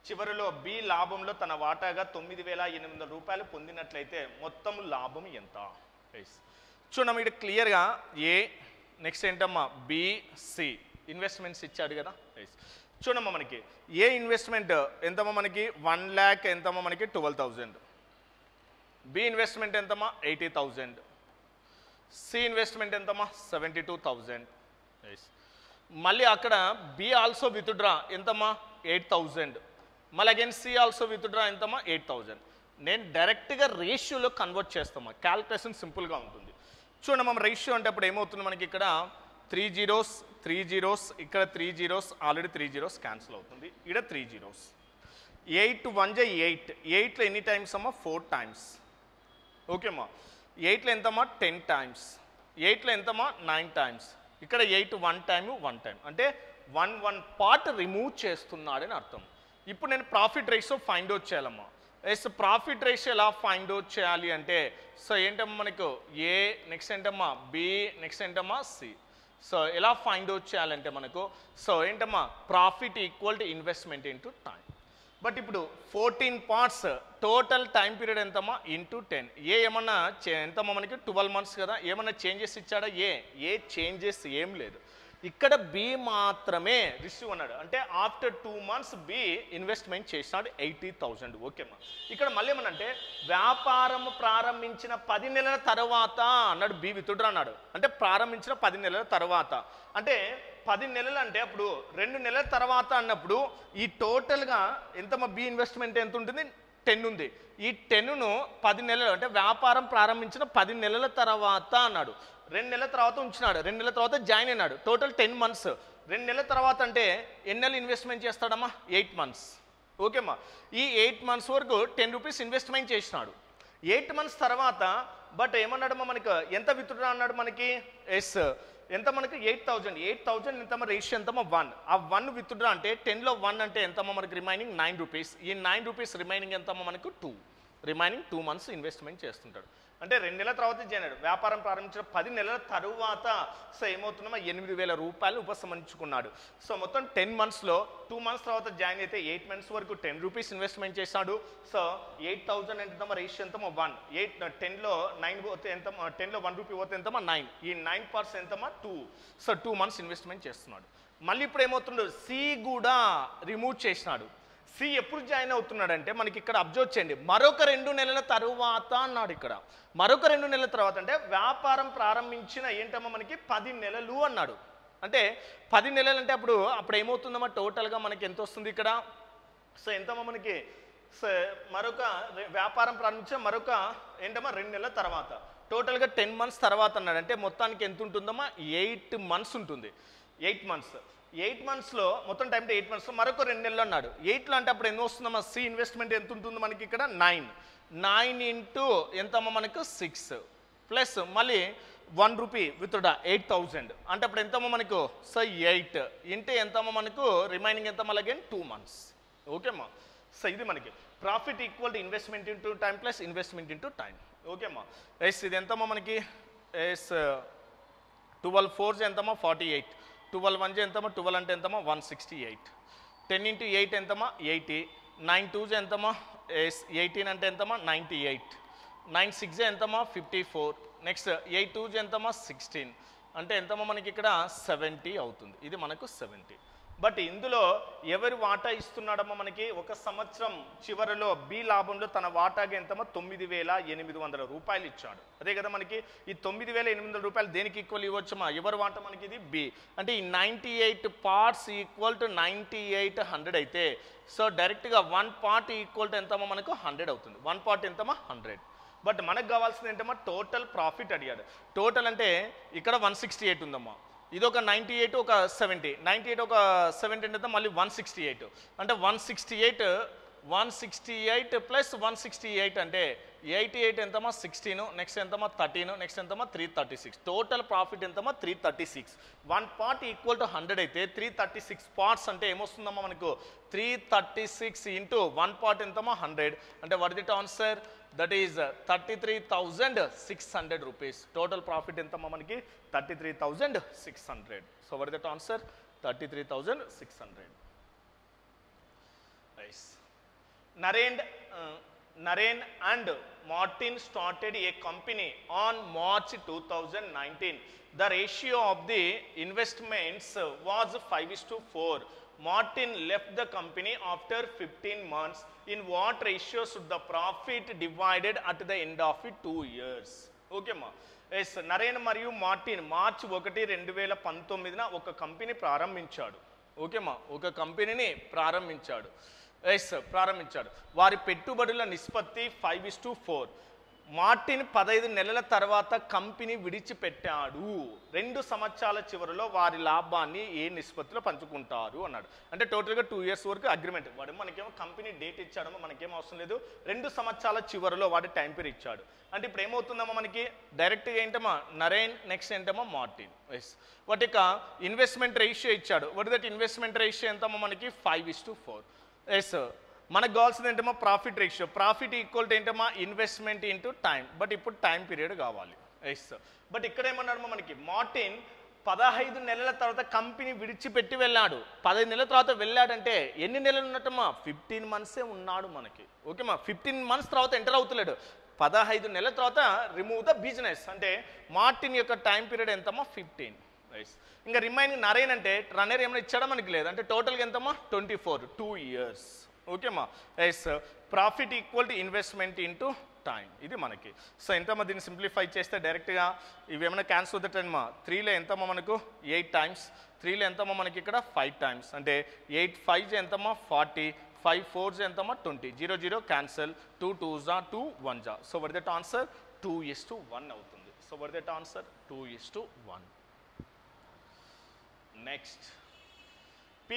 చివరిలో బి లాభంలో తన వాటాగా 9,800 రూపాయలు పొందినట్లయితే మొత్తం లాభం ఎంత? చూడమ్మా, ఇక్కడ క్లియర్గా ఏ నెక్స్ట్ ఏంటమ్మా బి సి ఇన్వెస్ట్మెంట్స్ ఇచ్చాడు కదా. చూడమ్మా, మనకి ఏ ఇన్వెస్ట్మెంట్ ఎంతమ్మా మనకి 1 lakh ఎంతమ్మా మనకి 12,000. బి ఇన్వెస్ట్మెంట్ ఎంతమ్మా 80,000. సి ఇన్వెస్ట్మెంట్ ఎంతమ్మా 72,000. మళ్ళీ అక్కడ బి ఆల్సో విత్డ్రా ఎంతమ్మా 8,000. మళ్ళీ అగైన్ సి ఆల్సో విత్డ్రా ఎంతమ్మా 8,000. నేను డైరెక్ట్గా రేషియోలో కన్వర్ట్ చేస్తామా, క్యాల్కులేషన్ సింపుల్గా ఉంటుంది. చూడండి మనం రేషియో అంటే అప్పుడు ఏమవుతుంది మనకి ఇక్కడ 3 zeros 3 zeros ఇక్కడ 3 zeros ఆల్రెడీ 3 zeros క్యాన్సిల్ అవుతుంది. ఇక్కడ 3 zeros. 8 1 8. 8లో ఎన్ని టైమ్స్ అమ్మా 4 times. ఓకేమ్మా. 8లో ఎంతమ్మా 10 times. 8లో ఎంతమ్మా 9 times. ఇక్కడ 8 1 time 1 time అంటే 1 part రిమూవ్ చేస్తున్నాడని అర్థం. ఇప్పుడు నేను ప్రాఫిట్ రేషియో ఫైండ్ అవుట్ చేయాలమ్మా. ప్రాఫిట్ రేషియో ఎలా ఫైండ్ అవుట్ చేయాలి అంటే సో ఏంటమ్మా మనకు ఏ నెక్స్ట్ ఏంటమ్మా బి నెక్స్ట్ ఏంటమ్మా సి. సో ఎలా ఫైండ్ అవుట్ చేయాలంటే మనకు సో ఏంటమ్మా profit equal to investment into time. But ఇప్పుడు 14 parts టోటల్ టైం పీరియడ్ ఎంతమ్మా ఇంటూ 10. ఏ ఏమన్నా ఎంతమ్మా మనకి 12 months కదా, ఏమన్నా చేంజెస్ ఇచ్చాడా? ఏ చేంజెస్ ఏం లేదు. ఇక్కడ బి మాత్రమే రిసీవ్ అన్నాడు అంటే ఆఫ్టర్ 2 months బి ఇన్వెస్ట్మెంట్ చేసినాడు 80,000. ఓకేమ్మా. ఇక్కడ మళ్ళీ ఏమన్నంటే వ్యాపారం ప్రారంభించిన 10 నెలల తర్వాత అన్నాడు బి విత్డ్రా అన్నాడు. అంటే ప్రారంభించిన 10 నెలల తర్వాత అంటే 10 నెలలు అంటే అప్పుడు 2 నెలల తర్వాత అన్నప్పుడు ఈ టోటల్గా ఎంతమ్మా బి ఇన్వెస్ట్మెంట్ ఎంత ఉంటుంది 10 ఉంది. ఈ 10ను 10 నెలలు అంటే వ్యాపారం ప్రారంభించిన 10 నెలల తర్వాత అన్నాడు. 2 నెలల తర్వాత ఉంచినాడు, 2 నెలల తర్వాత జాయిన్ అయినాడు. Total 10 months. 2 నెలల తర్వాత అంటే ఎన్ని నెలలు ఇన్వెస్ట్మెంట్ చేస్తాడమ్మా 8 months. ఓకేమ్మా. ఈ 8 months వరకు 10 rupees ఇన్వెస్ట్మెంట్ చేసినాడు. 8 months తర్వాత బట్ ఏమన్నాడమ్మా మనకు ఎంత విత్డ్రా అన్నాడు మనకి ఎంత మనకి 8,000 ఎంతమ్మా రేషియో ఎంతమ్మా 1. ఆ 1 విత్డ్రా అంటే 10లో 1 అంటే ఎంతమ్మా మనకి రిమైనింగ్ 9 rupees. ఈ 9 rupees రిమైనింగ్ ఎంతమ్మా మనకు 2. రిమైనింగ్ 2 months ఇన్వెస్ట్మెంట్ చేస్తుంటాడు. అంటే 2 నెలల తర్వాత చేయనాడు. వ్యాపారం ప్రారంభించిన 10 నెలల తరువాత సో ఏమవుతుందమ్మా 8,000 రూపాయలు ఉపసంహరించుకున్నాడు. సో మొత్తం 10 monthsలో 2 months తర్వాత జాయిన్ అయితే 8 months వరకు 10 rupees ఇన్వెస్ట్మెంట్ చేశాడు. సో 8,000 ఎంతమ్మా రేషియో ఎంతమ్మా 1. 10లో 9 పోతే ఎంతమ్మా 10లో 1 rupee పోతే ఎంతమ్మా 9. ఈ 9% ఎంతమ్మా 2. సో 2 months ఇన్వెస్ట్మెంట్ చేస్తున్నాడు. మళ్ళీ ఇప్పుడు ఏమవుతుందో సి కూడా రిమూవ్ చేసినాడు. సి ఎప్పుడు జాయిన్ అవుతున్నాడంటే మనకి ఇక్కడ అబ్జర్వ్ చేయండి, మరొక 2 నెలల తరువాత అన్నాడు. ఇక్కడ మరొక 2 నెలల తర్వాత అంటే వ్యాపారం ప్రారంభించిన ఏంటమ్మా మనకి 10 నెలలు అన్నాడు. అంటే 10 నెలలు అంటే అప్పుడు ఏమవుతుందమ్మా టోటల్గా మనకి ఎంత వస్తుంది ఇక్కడ? సో ఎంతమ్మా మనకి మరొక వ్యాపారం ప్రారంభించిన మరొక ఏంటమ్మా 2 నెలల తర్వాత టోటల్గా 10 మంత్స్ తర్వాత అన్నాడు. అంటే మొత్తానికి ఎంత ఉంటుందమ్మా? 8 మంత్స్ ఉంటుంది. 8 మంత్స్ 8 మంత్స్లో మొత్తం టైం 8 మంత్స్లో మరొక 2 నెలలు అన్నాడు. 8లో అంటే అప్పుడు ఎన్ని వస్తుందమ్మా? సి ఇన్వెస్ట్మెంట్ ఎంత ఉంటుంది మనకి ఇక్కడ? 9 ఇంటూ ఎంతమ్మా మనకు 6 ప్లస్ మళ్ళీ 1 రూపీ విత్డ్రా 8,000 అంటే అప్పుడు ఎంతమ్మా మనకు? సో 8 ఇంటూ ఎంతమ్మా మనకు రిమైనింగ్ ఎంతమ్మా అగైన్ 2 మంత్స్. ఓకేమ్మా. సో ఇది మనకి profit equal to investment into time plus investment into time. ఓకేమ్మా. ఎస్ ఇది ఎంతమ్మా మనకి? ఎస్ 12 4 ఎంతమ్మా? 48. 12 1 ఎంతమ్మా? 12 అంటే ఎంతమ్మా? 168. 10 ఇంటూ 8 ఎంతమ్మా? 80. 9 2 ఎంతమ్మా? 18 అంటే ఎంతమ్మా? 98. 9 6 ఎంతమ్మా? 54. నెక్స్ట్ 8 2 ఎంతమ్మా? 16 అంటే ఎంతమ్మా మనకి ఇక్కడ? 70 అవుతుంది. ఇది మనకు 70. బట్ ఇందులో ఎవరి వాటా ఇస్తున్నాడమ్మా మనకి? ఒక సంవత్సరం చివరిలో బి లాభంలో తన వాటాగా ఎంతమ్మా? 9,800 రూపాయలు ఇచ్చాడు. అదే కదా మనకి ఈ 9,800 రూపాయలు దేనికి ఈక్వల్ ఇవ్వచ్చమ్మా? ఎవరి వాటా మనకి? ఇది బి. అంటే ఈ 98 పార్ట్స్ ఈక్వల్ టు 9800 అయితే సో డైరెక్ట్గా 1 పార్ట్ ఈక్వల్ టు ఎంతమ్మా మనకు? 100 అవుతుంది. 1 పార్ట్ ఎంతమ్మా? 100. బట్ మనకు కావాల్సింది ఏంటమ్మా? టోటల్ ప్రాఫిట్ అడిగాడు. టోటల్ అంటే ఇక్కడ 168 ఉందమ్మా, ఇది ఒక 98 ఒక 70, 98 ఒక 70 అంటే మళ్ళీ 168 అంటే 168 ప్లస్ 168 అంటే 88 ఎంతమ్మా? 16. నెక్స్ట్ ఎంతమ్మా? 13. నెక్స్ట్ ఎంతమ్మా? 336. టోటల్ ప్రాఫిట్ ఎంతమ్మా? 336. 1 పార్ట్ ఈక్వల్ టు 100 అయితే 336 పార్ట్స్ అంటే ఏమొస్తుందమ్మా మనకు? 336 ఇంటూ 1 పార్ట్ ఎంతమ్మా? 100 అంటే what is the answer? That is 33,600 rupees. Total profit ఎంతమ్మా మనకి? 33,600. So what is that answer? 33,600. Nice. Naren and Martin started a company on March 2019. The ratio of the investments was 5:4. Martin left the company after 15 months. In what ratio should the profit divided at the end of 2 years? Okay ma. Yes, Naren మరియు Martin మార్చి 1 2019న ఒక company ప్రారంభించాడు. ఓకేమా, ఒక కంపెనీని ప్రారంభించాడు. ప్రారంభించాడు. వారి పెట్టుబడుల నిష్పత్తి 5:4. మార్టిన్ 15 నెలల తర్వాత కంపెనీ విడిచిపెట్టాడు. 2 సంవత్సరాల చివరిలో వారి లాభాన్ని ఏ నిష్పత్తిలో పంచుకుంటారు అన్నాడు. అంటే టోటల్గా 2 ఇయర్స్ వరకు అగ్రిమెంట్. వాడు మనకేమో కంపెనీ డేట్ ఇచ్చాడమో మనకేమో అవసరం లేదు, 2 సంవత్సరాల చివరిలో వాడు టైం పీరియడ్ ఇచ్చాడు. అంటే ఇప్పుడు ఏమవుతుందమ్మా మనకి? డైరెక్ట్గా ఏంటమ్మా? నరేన్ నెక్స్ట్ ఏంటమ్మా? మార్టిన్. వాటి యొక్క ఇన్వెస్ట్మెంట్ రేషియో ఇచ్చాడు. వాటి దట్ ఇన్వెస్ట్మెంట్ రేషియో ఎంతమ్మా మనకి? 5:4. మనకు కావాల్సింది ఏంటమ్మా? Profit ratio. Profit equal to ఏంటమ్మా? Investment into time. బట్ ఇప్పుడు టైం పీరియడ్ కావాలి. బట్ ఇక్కడ ఏమన్నాడమ్మా మనకి? మార్టిన్ 15 నెలల తర్వాత కంపెనీ విడిచిపెట్టి వెళ్ళాడు. 15 నెలల తర్వాత వెళ్ళాడంటే ఎన్ని నెలలు ఉన్నట్టమ్మా? 15 మంత్సే ఉన్నాడు మనకి. ఓకేమా, 15 మంత్స్ తర్వాత ఎంటర్ అవుతలేడు. 15 నెలల తర్వాత రిమూవ్ ద బిజినెస్. అంటే మార్టిన్ యొక్క టైం పీరియడ్ ఎంతమ్మా? 15. ఇంకా రిమైనింగ్ నరేన్ అంటే రన్నర్ ఏమైనా ఇచ్చాడా? మనకి లేదు. అంటే టోటల్గా ఎంతమ్మా? 24, 2 years. ఓకేమా. Profit equal to investment into time. ఇది మనకి. సో ఎంతమ్మా? దీన్ని సింప్లిఫై చేస్తే డైరెక్ట్గా ఇవి ఏమైనా క్యాన్సిల్ అవుతాయమ్మా? 3లో ఎంతమ్మా మనకు? 8 times. 3లో ఎంతమ్మా మనకి ఇక్కడ? 5 times. అంటే 8 5 ఎంతమ్మా? 40. 5 4 ఎంతమ్మా? 20. 0 0 cancel. 2 2s 2 1s. So what that answer? 2:1 అవుతుంది. So what that answer? 2:1. Next, P,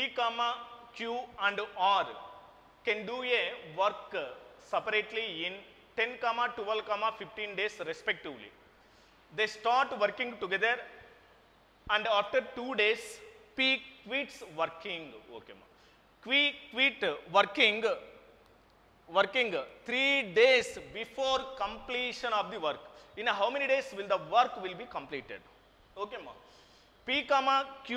Q and R can do a work separately in 10, 12, 15 days respectively. They start working together and after 2 days P quits working. Okay ma. Quit working 3 days before completion of the work. In how many days will the work will be completed? Okay ma. P, Q,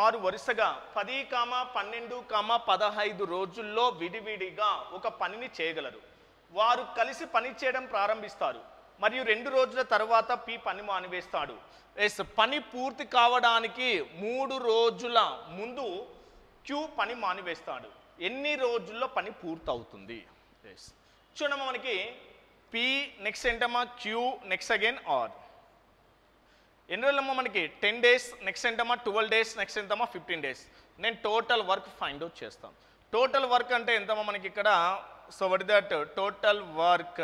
R వరుసగా 10, 12, 15 రోజుల్లో విడివిడిగా ఒక పనిని చేయగలరు. వారు కలిసి పని చేయడం ప్రారంభిస్తారు మరియు 2 రోజుల తర్వాత P పని మానివేస్తాడు. పని పూర్తి కావడానికి 3 రోజుల ముందు క్యూ పని మానివేస్తాడు. ఎన్ని రోజుల్లో పని పూర్తవుతుంది? ఎస్, చూడమ్మా మనకి పి నెక్స్ట్ ఏంటమ్మా క్యూ నెక్స్ట్ అగైన్ ఆర్. ఎన్ని రోజులమ్మా మనకి 10 days, నెక్స్ట్ ఏంటమ్మా 12 days, నెక్స్ట్ ఎంతమ్మా 15 days. నేను టోటల్ వర్క్ ఫైండ్ అవుట్ చేస్తాను. టోటల్ వర్క్ అంటే ఎంతమ్మా మనకి ఇక్కడ, so what is that total work.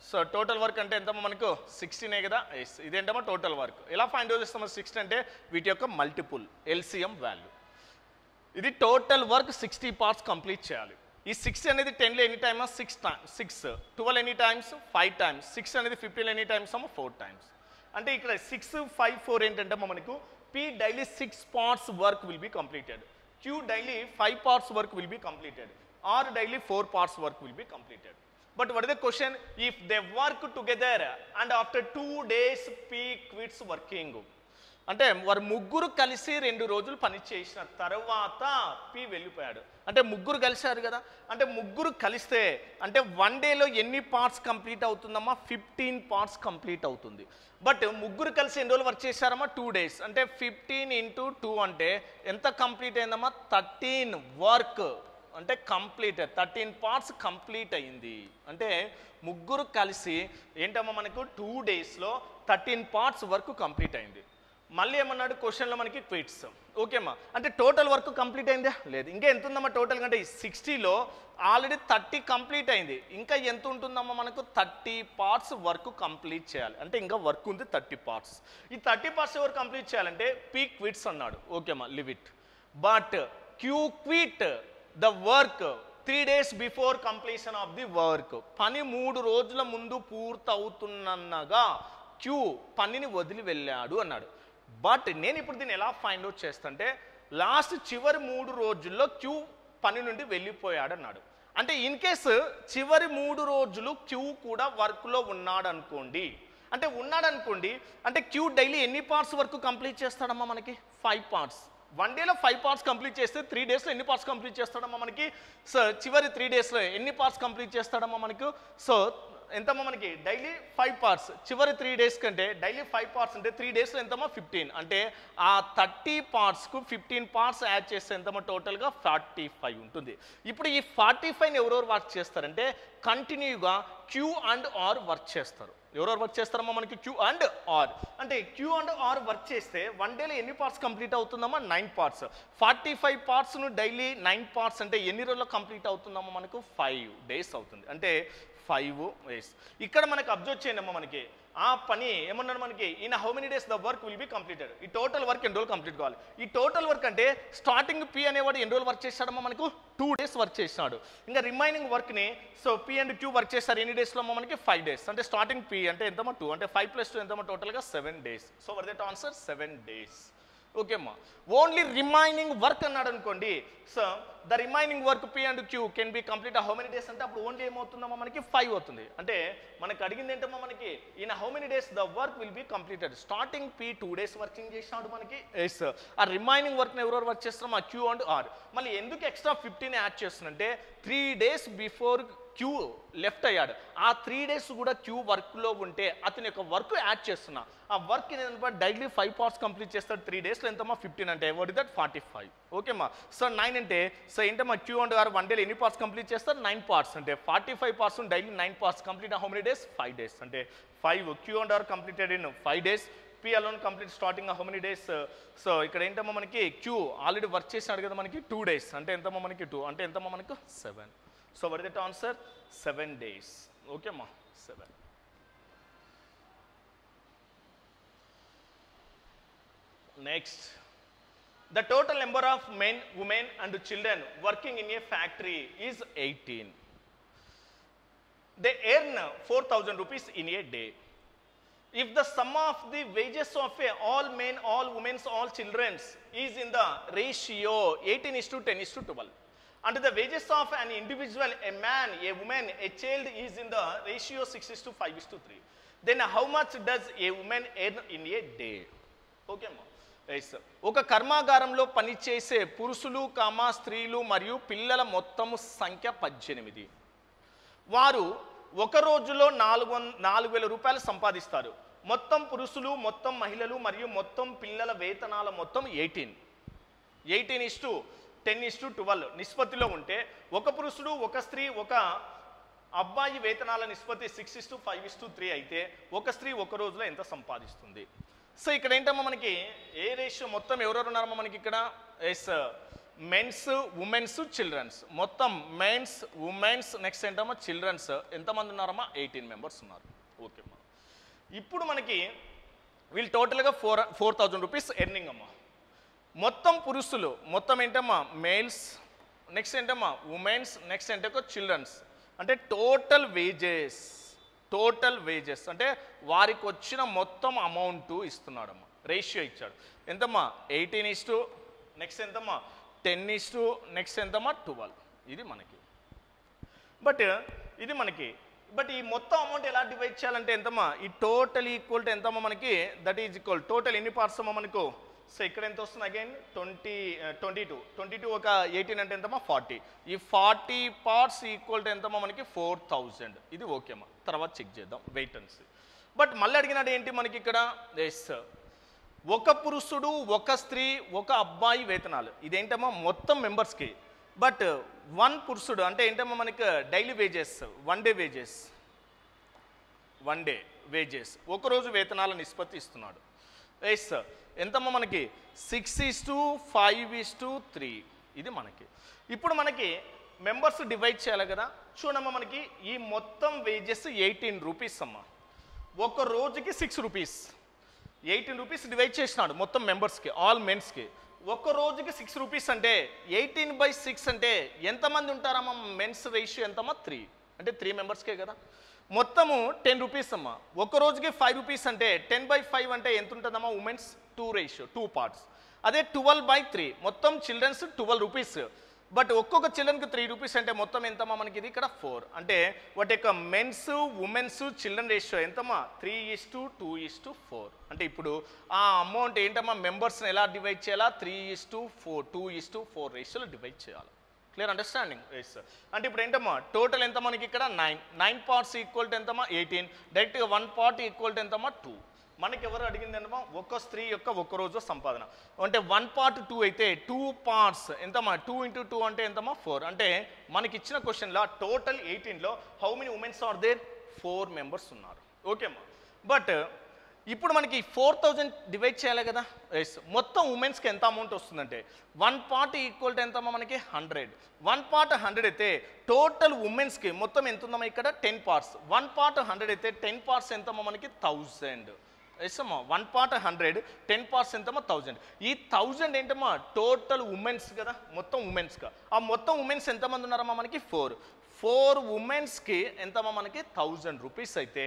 So total work అంటే ఎంతమ్మా మనకు 16 కదా. ఎస్, ఇదేంటమ్మా టోటల్ వర్క్. ఎలా ఫైండ్ అవుట్ చేస్తామా 16 అంటే వీటి యొక్క మల్టిపుల్ ఎల్సిఎం వాల్యూ. ఇది టోటల్ వర్క్ 60 parts కంప్లీట్ చేయాలి. ఈ 60 అనేది 10లో any time 6 times, 12 any times 5 times, 6 అనేది 15లో ఎనీ టైమ్స్ 4 times. అంటే ఇక్కడ 6, 5, 4 ఏంటంటే మనకు P daily 6 parts work will be completed, Q daily 5 parts work will be completed, R daily 4 parts work will be completed. But what is the question, if they work together and after 2 days P quits working. అంటే వారు ముగ్గురు కలిసి 2 రోజులు పని చేసిన తర్వాత P వెళ్ళిపోయాడు. అంటే ముగ్గురు కలిశారు కదా, అంటే ముగ్గురు కలిస్తే అంటే 1 dayలో ఎన్ని పార్ట్స్ కంప్లీట్ అవుతుందమ్మా 15 parts కంప్లీట్ అవుతుంది. బట్ ముగ్గురు కలిసి ఎన్ని రోజులు వర్క్ చేశారమ్మా 2 days. అంటే 15 into 2 అంటే ఎంత కంప్లీట్ అయిందమ్మా 13 వర్క్ అంటే కంప్లీట్ 13 parts కంప్లీట్ అయింది. అంటే ముగ్గురు కలిసి ఏంటమ్మా మనకు 2 daysలో 13 parts వర్క్ కంప్లీట్ అయింది. మళ్ళీ ఏమన్నాడు క్వశ్చన్లో మనకి క్విట్స్. ఓకేమ్మా, అంటే టోటల్ వర్క్ కంప్లీట్ అయిందా? లేదు. ఇంకా ఎంత ఉందమ్మా టోటల్ అంటే 60లో ఆల్రెడీ 30 కంప్లీట్ అయింది. ఇంకా ఎంత ఉంటుందమ్మా మనకు 30 parts వర్క్ కంప్లీట్ చేయాలి. అంటే ఇంకా వర్క్ ఉంది 30 parts. ఈ 30 parts ఎవరు కంప్లీట్ చేయాలంటే P క్విట్స్ అన్నాడు. ఓకేమ్మా, leave it. But Q quit the work 3 days before completion of the work. పని 3 రోజుల ముందు పూర్తవుతున్నగా Q పనిని వదిలి వెళ్ళాడు అన్నాడు. బట్ నేను ఇప్పుడు దీన్ని ఎలా ఫైండ్ అవుట్ చేస్తాంటే లాస్ట్ చివరి 3 రోజుల్లో Q పని నుండి వెళ్ళిపోయాడు అన్నాడు. అంటే ఇన్ కేసు చివరి 3 రోజులు Q కూడా వర్క్లో ఉన్నాడు అనుకోండి, అంటే ఉన్నాడు అనుకోండి, అంటే Q డైలీ ఎన్ని పార్ట్స్ వర్క్ కంప్లీట్ చేస్తాడమ్మా మనకి 5 parts. 1 dayలో 5 parts కంప్లీట్ చేస్తే 3 daysలో ఎన్ని పార్ట్స్ కంప్లీట్ చేస్తాడమ్మా మనకి, సో చివరి 3 daysలో ఎన్ని పార్ట్స్ కంప్లీట్ చేస్తాడమ్మా మనకు, సో ఎంతమ్మా మనకి డైలీ 5 parts. చివరి 3 days కంటే డైలీ 5 parts అంటే 3 daysలో ఎంతమ్మా 15. అంటే ఆ 30 partsకు 15 parts యాడ్ చేస్తే ఎంతమ్మా టోటల్గా 45 ఉంటుంది. ఇప్పుడు ఈ 45ని ఎవరెవరు వర్క్ చేస్తారంటే కంటిన్యూగా Q అండ్ R వర్క్ చేస్తారు. ఎవరెవరు వర్క్ చేస్తారమ్మా మనకి Q అండ్ R. అంటే Q అండ్ R వర్క్ చేస్తే 1 dayలో ఎన్ని పార్ట్స్ కంప్లీట్ అవుతుందమ్మా 9 parts. 45 partsను డైలీ 9 parts అంటే ఎన్ని రోజుల్లో కంప్లీట్ అవుతుందమ్మా మనకు 5 days అవుతుంది. అంటే 5 days. ఇక్కడ మనకు అబ్జర్వ్ చేయండి అమ్మా, మనకి ఆ పని ఏమన్నాడు మనకి, in how many days the work will be completed. ఈ టోటల్ వర్క్ ఎన్ని రోజులు కంప్లీట్ కావాలి. ఈ టోటల్ వర్క్ అంటే స్టార్టింగ్ P అనేవాడు ఎన్ని రోజులు వర్క్ చేశాడమ్మా మనకు 2 days వర్క్ చేసినాడు. ఇంకా రిమైనింగ్ వర్క్ని so P and Q work చేస్తారు ఎన్ని డేస్లో అమ్మా మనకి 5 days. అంటే స్టార్టింగ్ P అంటే ఎంతమ్మా 2, అంటే 5 + 2 ఎంతమ్మా టోటల్గా 7 days. So what that answer 7 days. ఓకేమ్మా, ఓన్లీ రిమైనింగ్ వర్క్ అన్నాడు అనుకోండి, so the remaining work P and Q can be complete how many days అంటే అప్పుడు ఓన్లీ ఏమవుతుందమ్మా మనకి 5 అవుతుంది. అంటే మనకు అడిగింది ఏంటమ్మా మనకి, in how many days the work will be completed. Starting P 2 days working చేసినాడు మనకి. ఎస్, ఆ రిమైనింగ్ వర్క్ని ఎవరెవరు వర్క్ చేస్తున్నాం ఆ Q అండ్ R. మళ్ళీ ఎందుకు ఎక్స్ట్రా 15 యాడ్ చేస్తుందంటే 3 days బిఫోర్ Q లెఫ్ట్ అయ్యాడు. ఆ 3 days కూడా Q వర్క్లో ఉంటే అతని యొక్క వర్క్ యాడ్ చేస్తున్నా. ఆ వర్క్ ఏంటంటే డైలీ 5 parts కంప్లీట్ చేస్తాడు 3 daysలో ఎంతమ్మా 15 అంటే వాట్ ఇస్ దట్ 45. ఓకేమ్మా, సో 9 అంటే సో ఏంటమ్మా Q అండ్ R 1 dayలో ఎన్ని పార్ట్స్ కంప్లీట్ చేస్తారు 9 parts. అంటే 45 parts daily 9 parts complete how many days 5 days. అంటే 5 Q and R completed in 5 days. P alone complete starting how many days. So ఇక్కడ ఏంటమ్మా మనకి Q already work చేసినాడు కదా మనకి 2 days. అంటే ఎంతమ్మా మనకి 2 అంటే ఎంతమ్మా మనకు 7. So what is the answer 7 days. Okay ma 7. Next, the total number of men, women and children working in a factory is 18. They earn 4,000 rupees in a day. If the sum of the wages of all men, all women, all children is in the ratio 18:10:12. And the wages of an individual, a man, a woman, a child is in the ratio 6:5:3. Then how much does a woman earn in a day? Okay ma. Yes. ఒక కర్మాగారంలో పనిచేసే పురుషులు స్త్రీలు మరియు పిల్లల మొత్తము సంఖ్య 18. వారు ఒక రోజులో 4,000 రూపాయలు సంపాదిస్తారు. మొత్తం పురుషులు, మొత్తం మహిళలు మరియు మొత్తం పిల్లల వేతనాల మొత్తం 18. 10:12 నిష్పత్తిలో ఉంటే ఒక పురుషుడు ఒక స్త్రీ ఒక అబ్బాయి వేతనాల నిష్పత్తి 6:5:3 అయితే ఒక స్త్రీ ఒక రోజులో ఎంత సంపాదిస్తుంది? సో ఇక్కడ ఏంటమ్మా మనకి ఏ రేషియో మొత్తం ఎవరెవరు ఉన్నారమ్మా మనకి ఇక్కడ? Yes, mens, womens, childrens. మొత్తం మెన్స్, ఉమెన్స్, నెక్స్ట్ ఏంటమ్మా చిల్డ్రన్స్ ఎంతమంది ఉన్నారమ్మా? 18 మెంబర్స్ ఉన్నారు. ఓకే అమ్మా. ఇప్పుడు మనకి వీళ్ళు టోటల్గా 4,000 రూపీస్ ఎర్నింగ్ అమ్మా. మొత్తం పురుషులు మొత్తం ఏంటమ్మా మేల్స్, నెక్స్ట్ ఏంటమ్మా ఉమెన్స్, నెక్స్ట్ ఏంటో చిల్డ్రన్స్. అంటే టోటల్ వేజెస్ అంటే వారికి వచ్చిన మొత్తం అమౌంట్ ఇస్తున్నాడమ్మా. రేషియో ఇచ్చాడు ఎంతమ్మా? 18:, నెక్స్ట్ ఎంతమ్మా 10:, నెక్స్ట్ ఎంతమ్మా 12. ఇది మనకి బట్ ఈ మొత్తం అమౌంట్ ఎలా డివైడ్ చేయాలంటే ఎంతమ్మా? ఈ టోటల్ ఈక్వల్ టు ఎంతమ్మా మనకి? దట్ ఈజ్ ఈక్వల్ టోటల్ ఎన్ని పార్ట్స్ అమ్మా మనకు? సో ఇక్కడ ఎంత వస్తుంది? అగైన్ 22 ఒక 18 అంటే ఎంతమ్మా 40. ఈ 40 పార్ట్స్ ఈక్వల్ టు ఎంతమ్మా మనకి? 4,000. ఇది ఓకే అమ్మా. తర్వాత చెక్ చేద్దాం వెయిట్ అండ్ సీ. బట్ మళ్ళీ అడిగినాడు ఏంటి మనకి ఇక్కడ? ఎస్, ఒక పురుషుడు ఒక స్త్రీ ఒక అబ్బాయి వేతనాలు. ఇదేంటమ్మా మొత్తం మెంబర్స్కి. బట్ వన్ పురుషుడు అంటే ఏంటమ్మా మనకి? Daily wages, one day wages ఒకరోజు వేతనాల నిష్పత్తి ఇస్తున్నాడు. ఎస్, ఎంతమ్మా మనకి? 6:5:3. ఇది మనకి. ఇప్పుడు మనకి మెంబర్స్ డివైడ్ చేయాలి కదా. చూడమ్మా మనకి ఈ మొత్తం వేజెస్ 18 రూపీస్ అమ్మా. ఒక రోజుకి 6 రూపీస్. 18 రూపీస్ డివైడ్ చేసినాడు మొత్తం మెంబర్స్కి, ఆల్ మెన్స్కి. ఒక రోజుకి 6 రూపీస్ అంటే 18/6 అంటే ఎంతమంది ఉంటారమ్మా? మెన్స్ రేషియో ఎంతమ్మా? 3. అంటే 3 మెంబర్స్కే కదా. మొత్తము 10 రూపీస్ అమ్మా. ఒక రోజుకి 5 రూపీస్ అంటే 10/5 అంటే ఎంత ఉంటుందమ్మా? Women's 2 ratio, 2 parts. అదే 12/3 మొత్తం చిల్డ్రన్స్ 12 రూపీస్. బట్ ఒక్కొక్క చిల్డ్రన్కి 3 రూపీస్ అంటే మొత్తం ఎంతమ్మా మనకి? ఇది ఇక్కడ 4. అంటే వాటి యొక్క మెన్స్, ఉమెన్స్, చిల్డ్రన్ రేషియో ఎంతమ్మా? 3:2:4. అంటే ఇప్పుడు ఆ అమౌంట్ ఏంటమ్మా? మెంబర్స్ని ఎలా డివైడ్ చేయాలా? 3:4, 2:4 రేషియోలో డివైడ్ చేయాలి. Clear understanding? ఎస్. అంటే ఇప్పుడు ఏంటమ్మా టోటల్ ఎంత మనకి ఇక్కడ? 9 పార్ట్స్ ఈక్వల్ టు ఎంతమ్మా? 18. డైరెక్ట్గా 1 పార్ట్ ఈక్వల్ టు ఎంతమ్మా? 2. మనకి ఎవరు అడిగింది ఏంటమ్మా? ఒక స్త్రీ యొక్క ఒక రోజు సంపాదన. అంటే 1 పార్ట్ 2 అయితే 2 పార్ట్స్ ఎంతమ్మా? 2 × 2 అంటే ఎంతమ్మా? 4. అంటే మనకి ఇచ్చిన క్వశ్చన్లో టోటల్ 18లో how many womens are there? 4 members ఉన్నారు. ఓకే అమ్మా. బట్ ఇప్పుడు మనకి 4,000 డివైడ్ చేయాలి కదా. ఎస్, మొత్తం ఉమెన్స్కి ఎంత అమౌంట్ వస్తుందంటే 1 పార్ట్ ఈక్వల్ టు ఎంతమ్మా మనకి? 100. 1 పార్ట్ 100 అయితే టోటల్ ఉమెన్స్కి మొత్తం ఎంత ఉందమ్మా ఇక్కడ? 10 పార్ట్స్. 1 పార్ట్ 100 అయితే 10 పార్ట్స్ ఎంతమ్మా మనకి? 1000. ఎస్ అమ్మా. 1 పార్ట్ 100, 10 పార్ట్స్ ఎంతమ్మా? 1000. ఈ 1000 ఏంటమ్మా? టోటల్ ఉమెన్స్ కదా, మొత్తం ఉమెన్స్గా. ఆ మొత్తం ఉమెన్స్ ఎంతమంది ఉన్నారమ్మా మనకి? 4 ఉమెన్స్కి ఎంతమ్మా మనకి? 1000 రూపీస్ అయితే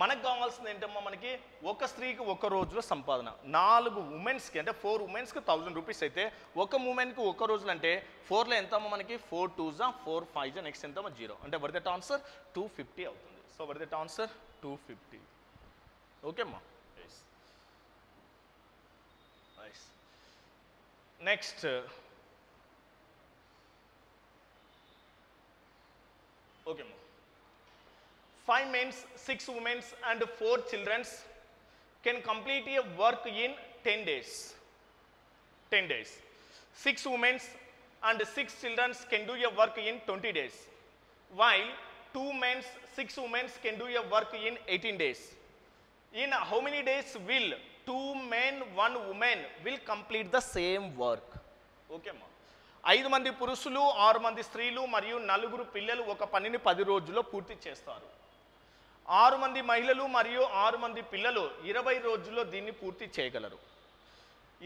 మనకు కావాల్సింది ఏంటమ్మా మనకి? ఒక స్త్రీకి ఒక రోజులో సంపాదన. 4 ఉమెన్స్కి అంటే 4 ఉమెన్స్కి 1000 రూపీస్ అయితే ఒక ఉమెన్కి ఒక రోజులు అంటే 4లో ఎంతమ్మా మనకి? 4 2s 4 5s నెక్స్ట్ ఎంతమ్మా? 0. అంటే వర్ దట్ ఆన్సర్ 250 అవుతుంది. So what that answer 250. Okay అమ్మా. నెక్స్ట్ ఓకే అమ్మా. 5 men, 6 women and 4 children can complete a work in 10 days. 10 days. 6 women and 6 children can do a work in 20 days. While 2 men, 6 women can do a work in 18 days. In how many days will 2 men, 1 woman will complete the same work? Okay ma. 5 మంది పురుషులు 6 మంది స్త్రీలు మరియు 4 పిల్లలు ఒక పనిని 10 రోజుల్లో పూర్తి చేస్తారు. 6 మంది మహిళలు మరియు 6 మంది పిల్లలు 20 రోజుల్లో దీన్ని పూర్తి చేయగలరు.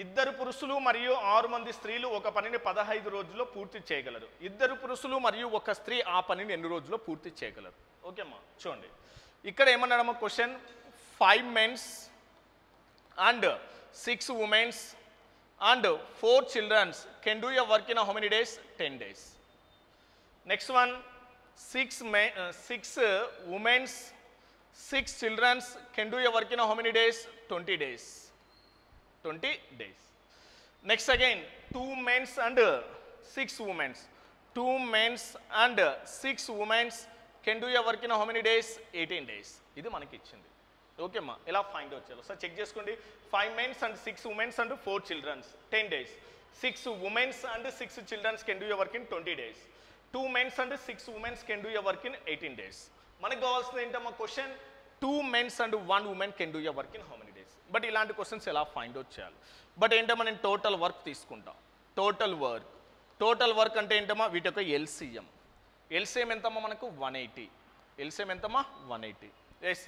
2 పురుషులు మరియు 6 మంది స్త్రీలు ఒక పనిని 15 రోజుల్లో పూర్తి చేయగలరు. 2 పురుషులు మరియు ఒక స్త్రీ ఆ పనిని ఎన్ని రోజుల్లో పూర్తి చేయగలరు? ఓకే అమ్మా. చూడండి ఇక్కడ ఏమన్నాడమ్మా question. 5 men and 6 women and 4 children can do a work in how many days? 10 days. Next one, 6 women, 6 children can do a work in how many days? 20 days. 20 days. Next again, 2 men and 6 women. 2 men and 6 women can do a work in how many days? 18 days. ఇది మనకి ఇచ్చింది. Okay అమ్మా. ఎలా find out చేయాలి sir check చేసుకోండి. 5 men and 6 women and 4 children 10 days. 6 women and 6 children can do your work in 20 days. 2 men and 6 women can do your work in 18 days. మనకు కావాల్సింది ఏంటమ్మా question 2 men and 1 woman can do your work in how many days? But ఇలాంటి questions ఎలా find out చేయాలి? But ఏంటమ్మా నేను total work తీసుకుంటాం. Total work అంటే ఏంటమ్మా వీటి యొక్క ఎల్సిఎం ఎంతమ్మా మనకు 180. ఎల్సిఎం ఎంతమ్మా 180. ఎస్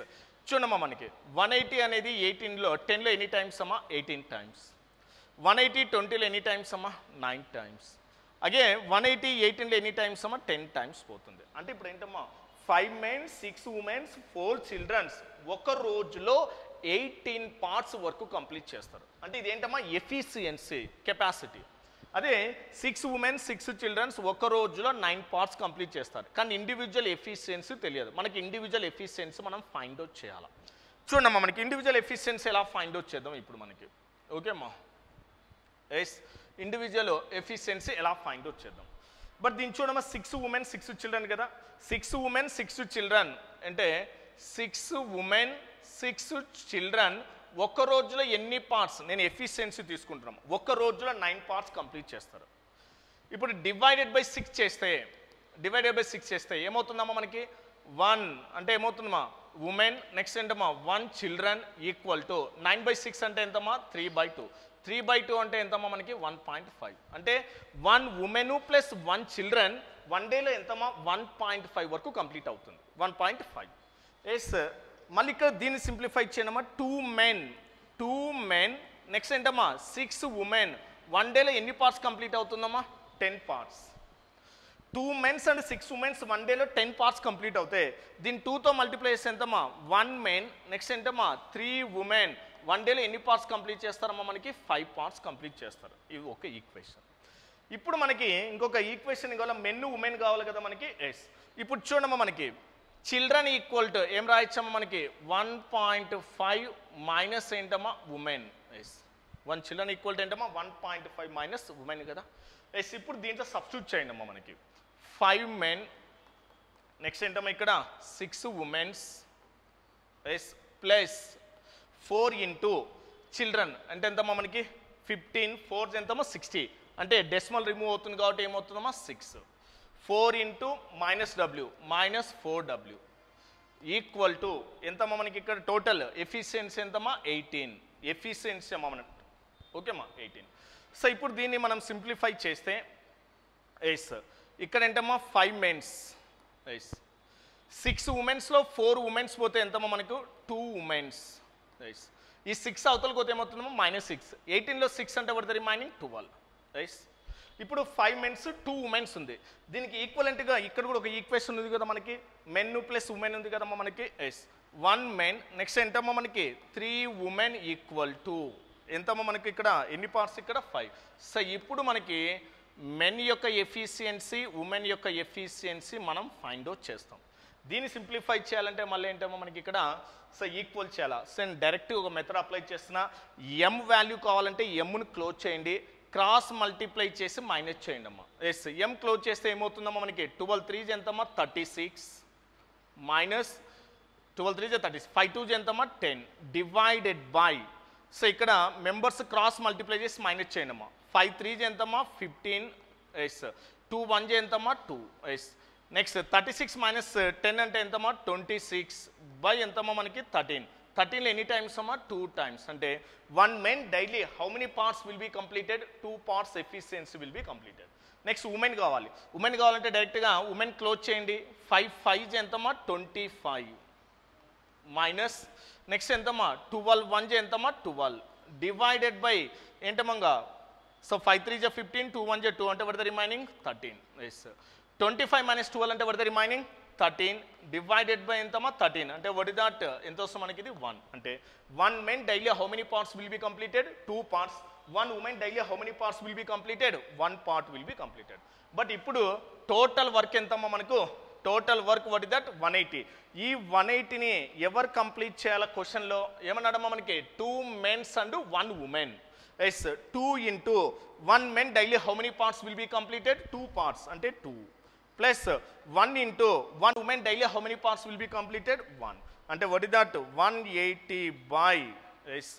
చూడమ్మా మనకి 180 అనేది 18లో 10లో ఎనీ టైమ్స్ అమ్మా 18 టైమ్స్. 180 20లో ఎనీ టైమ్స్ అమ్మా 9 టైమ్స్. అగే 180 18లో ఎనీ టైమ్స్ అమ్మా 10 టైమ్స్ పోతుంది. అంటే ఇప్పుడు ఏంటమ్మా 5 men 6 women 4 children ఒక రోజులో 18 పార్ట్స్ వర్క్ కంప్లీట్ చేస్తారు. అంటే ఇది ఏంటమ్మా ఎఫిషియన్సీ కెపాసిటీ. అదే 6 women 6 children ఒక రోజులో 9 పార్ట్స్ కంప్లీట్ చేస్తారు. కానీ ఇండివిజువల్ ఎఫిషియన్సీ తెలియదు. మనకి ఇండివిజువల్ ఎఫిషియన్సీ మనం ఫైండ్ అవుట్ చేయాలి. చూడమ్మా మనకి ఇండివిజువల్ ఎఫిషియన్సీ ఎలా ఫైండ్ అవుట్ చేద్దాం ఇప్పుడు మనకి. ఓకేమ్మా ఎస్ ఇండివిజువల్ ఎఫిషియన్సీ ఎలా ఫైండ్ అవుట్ చేద్దాం. బట్ దీన్ని చూడమ్మా 6 women 6 children కదా. 6 women 6 children అంటే 6 women 6 children ఒక రోజులో ఎన్ని పార్ట్స్ నేను ఎఫిషియన్సీ తీసుకుంటున్నాము ఒక రోజులో 9 పార్ట్స్ కంప్లీట్ చేస్తారు. ఇప్పుడు డివైడెడ్ బై 6 చేస్తే ఏమవుతుందమ్మా మనకి 1 అంటే ఏమవుతుందమ్మా ఉమెన్ నెక్స్ట్ ఏంటమ్మా 1 children ఈక్వల్ టు 9/6 అంటే ఎంతమ్మా 3/2. 3/2 అంటే ఎంతమ్మా మనకి 1.5. అంటే 1 women ప్లస్ 1 children 1 డేలో ఎంతమ్మా 1.5 వరకు కంప్లీట్ అవుతుంది. 1.5. ఎస్ మళ్ళీ ఇక్కడ దీన్ని సింప్లిఫై చేయనమ్మా 2 men నెక్స్ట్ ఏంటమ్మా 6 women 1 డేలో ఎన్ని పార్ట్స్ కంప్లీట్ అవుతుందమ్మా 10 పార్ట్స్. 2 men and 6 women 1 డేలో 10 పార్ట్స్ కంప్లీట్ అవుతాయి. దీన్ని 2తో మల్టిప్లై చేస్తే ఎంతమ్మా 1 men నెక్స్ట్ ఏంటమ్మా 3 women 1 డేలో ఎన్ని పార్ట్స్ కంప్లీట్ చేస్తారమ్మా మనకి 5 పార్ట్స్ కంప్లీట్ చేస్తారు. ఇది ఒక ఈక్వేషన్. ఇప్పుడు మనకి ఇంకొక ఈక్వేషన్ కావాలి మెన్ ఉమెన్ కావాలి కదా మనకి. ఎస్ ఇప్పుడు చూడమ్మా మనకి చిల్డ్రన్ ఈక్వల్ టు ఏం రాయొచ్చమ్మా మనకి 1.5 మైనస్ ఏంటమ్మా women. Yes 1 children equal to ఏంటమ్మా 1.5 మైనస్ ఉమెన్ కదా. ఎస్ ఇప్పుడు దీంట్లో సబ్స్టిట్యూట్ చేయండి అమ్మా మనకి 5 men నెక్స్ట్ ఏంటమ్మా ఇక్కడ 6 women yes plus 4 into children అంటే ఎంతమ్మా మనకి 15 4 ఎంతమ్మా 60 అంటే డెసిమల్ రిమూవ్ అవుతుంది కాబట్టి ఏమవుతుందమ్మా 6. 4 into -w -4w equal to ఎంతమ్మా మనకి ఇక్కడ టోటల్ ఎఫిషియన్సీ ఎంతమ్మా 18. ఎఫిషియన్సీ అమ్మా మనం ఓకేమ్మా 18. సో ఇప్పుడు దీన్ని మనం సింప్లిఫై చేస్తే ఎస్ ఇక్కడ ఏంటమ్మా 5 men ఎస్ 6 womenలో 4 women పోతే ఎంతమ్మా మనకు 2 women ఎస్ ఈ 6 అవతలకి పోతే ఏమవుతుందమ్మా -6. 18లో 6 అంటే పడుతుంది రిమైనింగ్ 12. ఎస్ ఇప్పుడు 5 men 2 women ఉంది. దీనికి ఈక్వలెంట్గా ఇక్కడ కూడా ఒక ఈక్వేషన్ ఉంది కదా మనకి మెన్ ప్లస్ ఉమెన్ ఉంది కదమ్మా మనకి. ఎస్ 1 men నెక్స్ట్ ఎంతమ్మా మనకి 3 women ఈక్వల్ టు ఎంతమ్మా మనకి ఇక్కడ ఎన్ని పార్ట్స్ ఇక్కడ 5. సో ఇప్పుడు మనకి మెన్ యొక్క ఎఫిషియన్సీ ఉమెన్ యొక్క ఎఫిషియన్సీ మనం ఫైండ్ అవుట్ చేస్తాం. దీన్ని సింప్లిఫై చేయాలంటే మళ్ళీ ఏంటమ్మా మనకి ఇక్కడ సో ఈక్వల్ చేయాలా. సో నేను డైరెక్ట్ ఒక మెథడ్ అప్లై చేస్తున్నా. ఎం వాల్యూ కావాలంటే ఎమ్ను క్లోజ్ చేయండి, క్రాస్ మల్టిప్లై చేసి మైనస్ చేయండి అమ్మా. ఎస్ ఎం క్లోజ్ చేస్తే ఏమవుతుందమ్మా మనకి 12 3 ఎంతమ్మా 36 మైనస్ 12 3 36 5 2 ఎంతమ్మా 10 డివైడెడ్ బై సో ఇక్కడ మెంబర్స్ క్రాస్ మల్టిప్లై చేసి మైనస్ చేయండి అమ్మా. 5 3 ఎంతమ్మా 15 ఎస్ 2 1 ఎంతమ్మా 2 ఎస్ నెక్స్ట్ 36 minus 10 అంటే ఎంతమ్మా 26 బై ఎంతమ్మా మనకి 13. 13లో ఎనీ టైమ్స్ అమ్మా 2 times అంటే 1 men daily how many parts will be completed 2 parts efficiency will be completed. Next women కావాలంటే డైరెక్ట్గా ఉమెన్ క్లోజ్ చేయండి. 5 5 ఎంతమ్మా 25 మైనస్ నెక్స్ట్ ఎంతమ్మా 12 1 ఎంతమ్మా 12 డివైడెడ్ బై ఏంటమ్మా సో 5 3 15 2 1 2 అంటే for the remaining 13. Yes 25 minus 12 అంటే for the remaining 13 divided by ఎంతమ్మా 13 అంటే వట్ ఇస్ దట్ ఎంత వస్తుంది మనకి ఇది 1. అంటే 1 men daily how many parts will be completed 2 parts. 1 woman daily how many parts will be completed 1 part will be completed. But ఇప్పుడు total work ఎంతమ్మా మనకు total work what is that 180. ఈ 180ని ఎవరు కంప్లీట్ చేయాల క్వశ్చన్లో ఏమన్నాడమ్మా మనకి 2 men and 1 woman. Yes 2 into 1 men daily how many parts will be completed 2 parts అంటే 2 plus 1 into 1 woman daily how many parts will be completed 1 అంటే what is that 180 by yes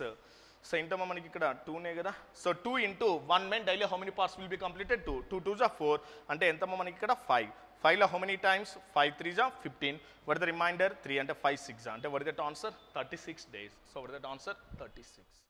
so ఏంటమ్మా మనకి ఇక్కడ 2నే కదా. So 2 into 1 men daily how many parts will be completed? 2. 2 2s are 4. అంటే ఎంతమ్మా మనకి ఇక్కడ 5. 5లో how many times? 5 3s are 15. What is the remainder? 3 అంటే 5 6 అంటే what is the answer? 36 days. So what is the answer? 36.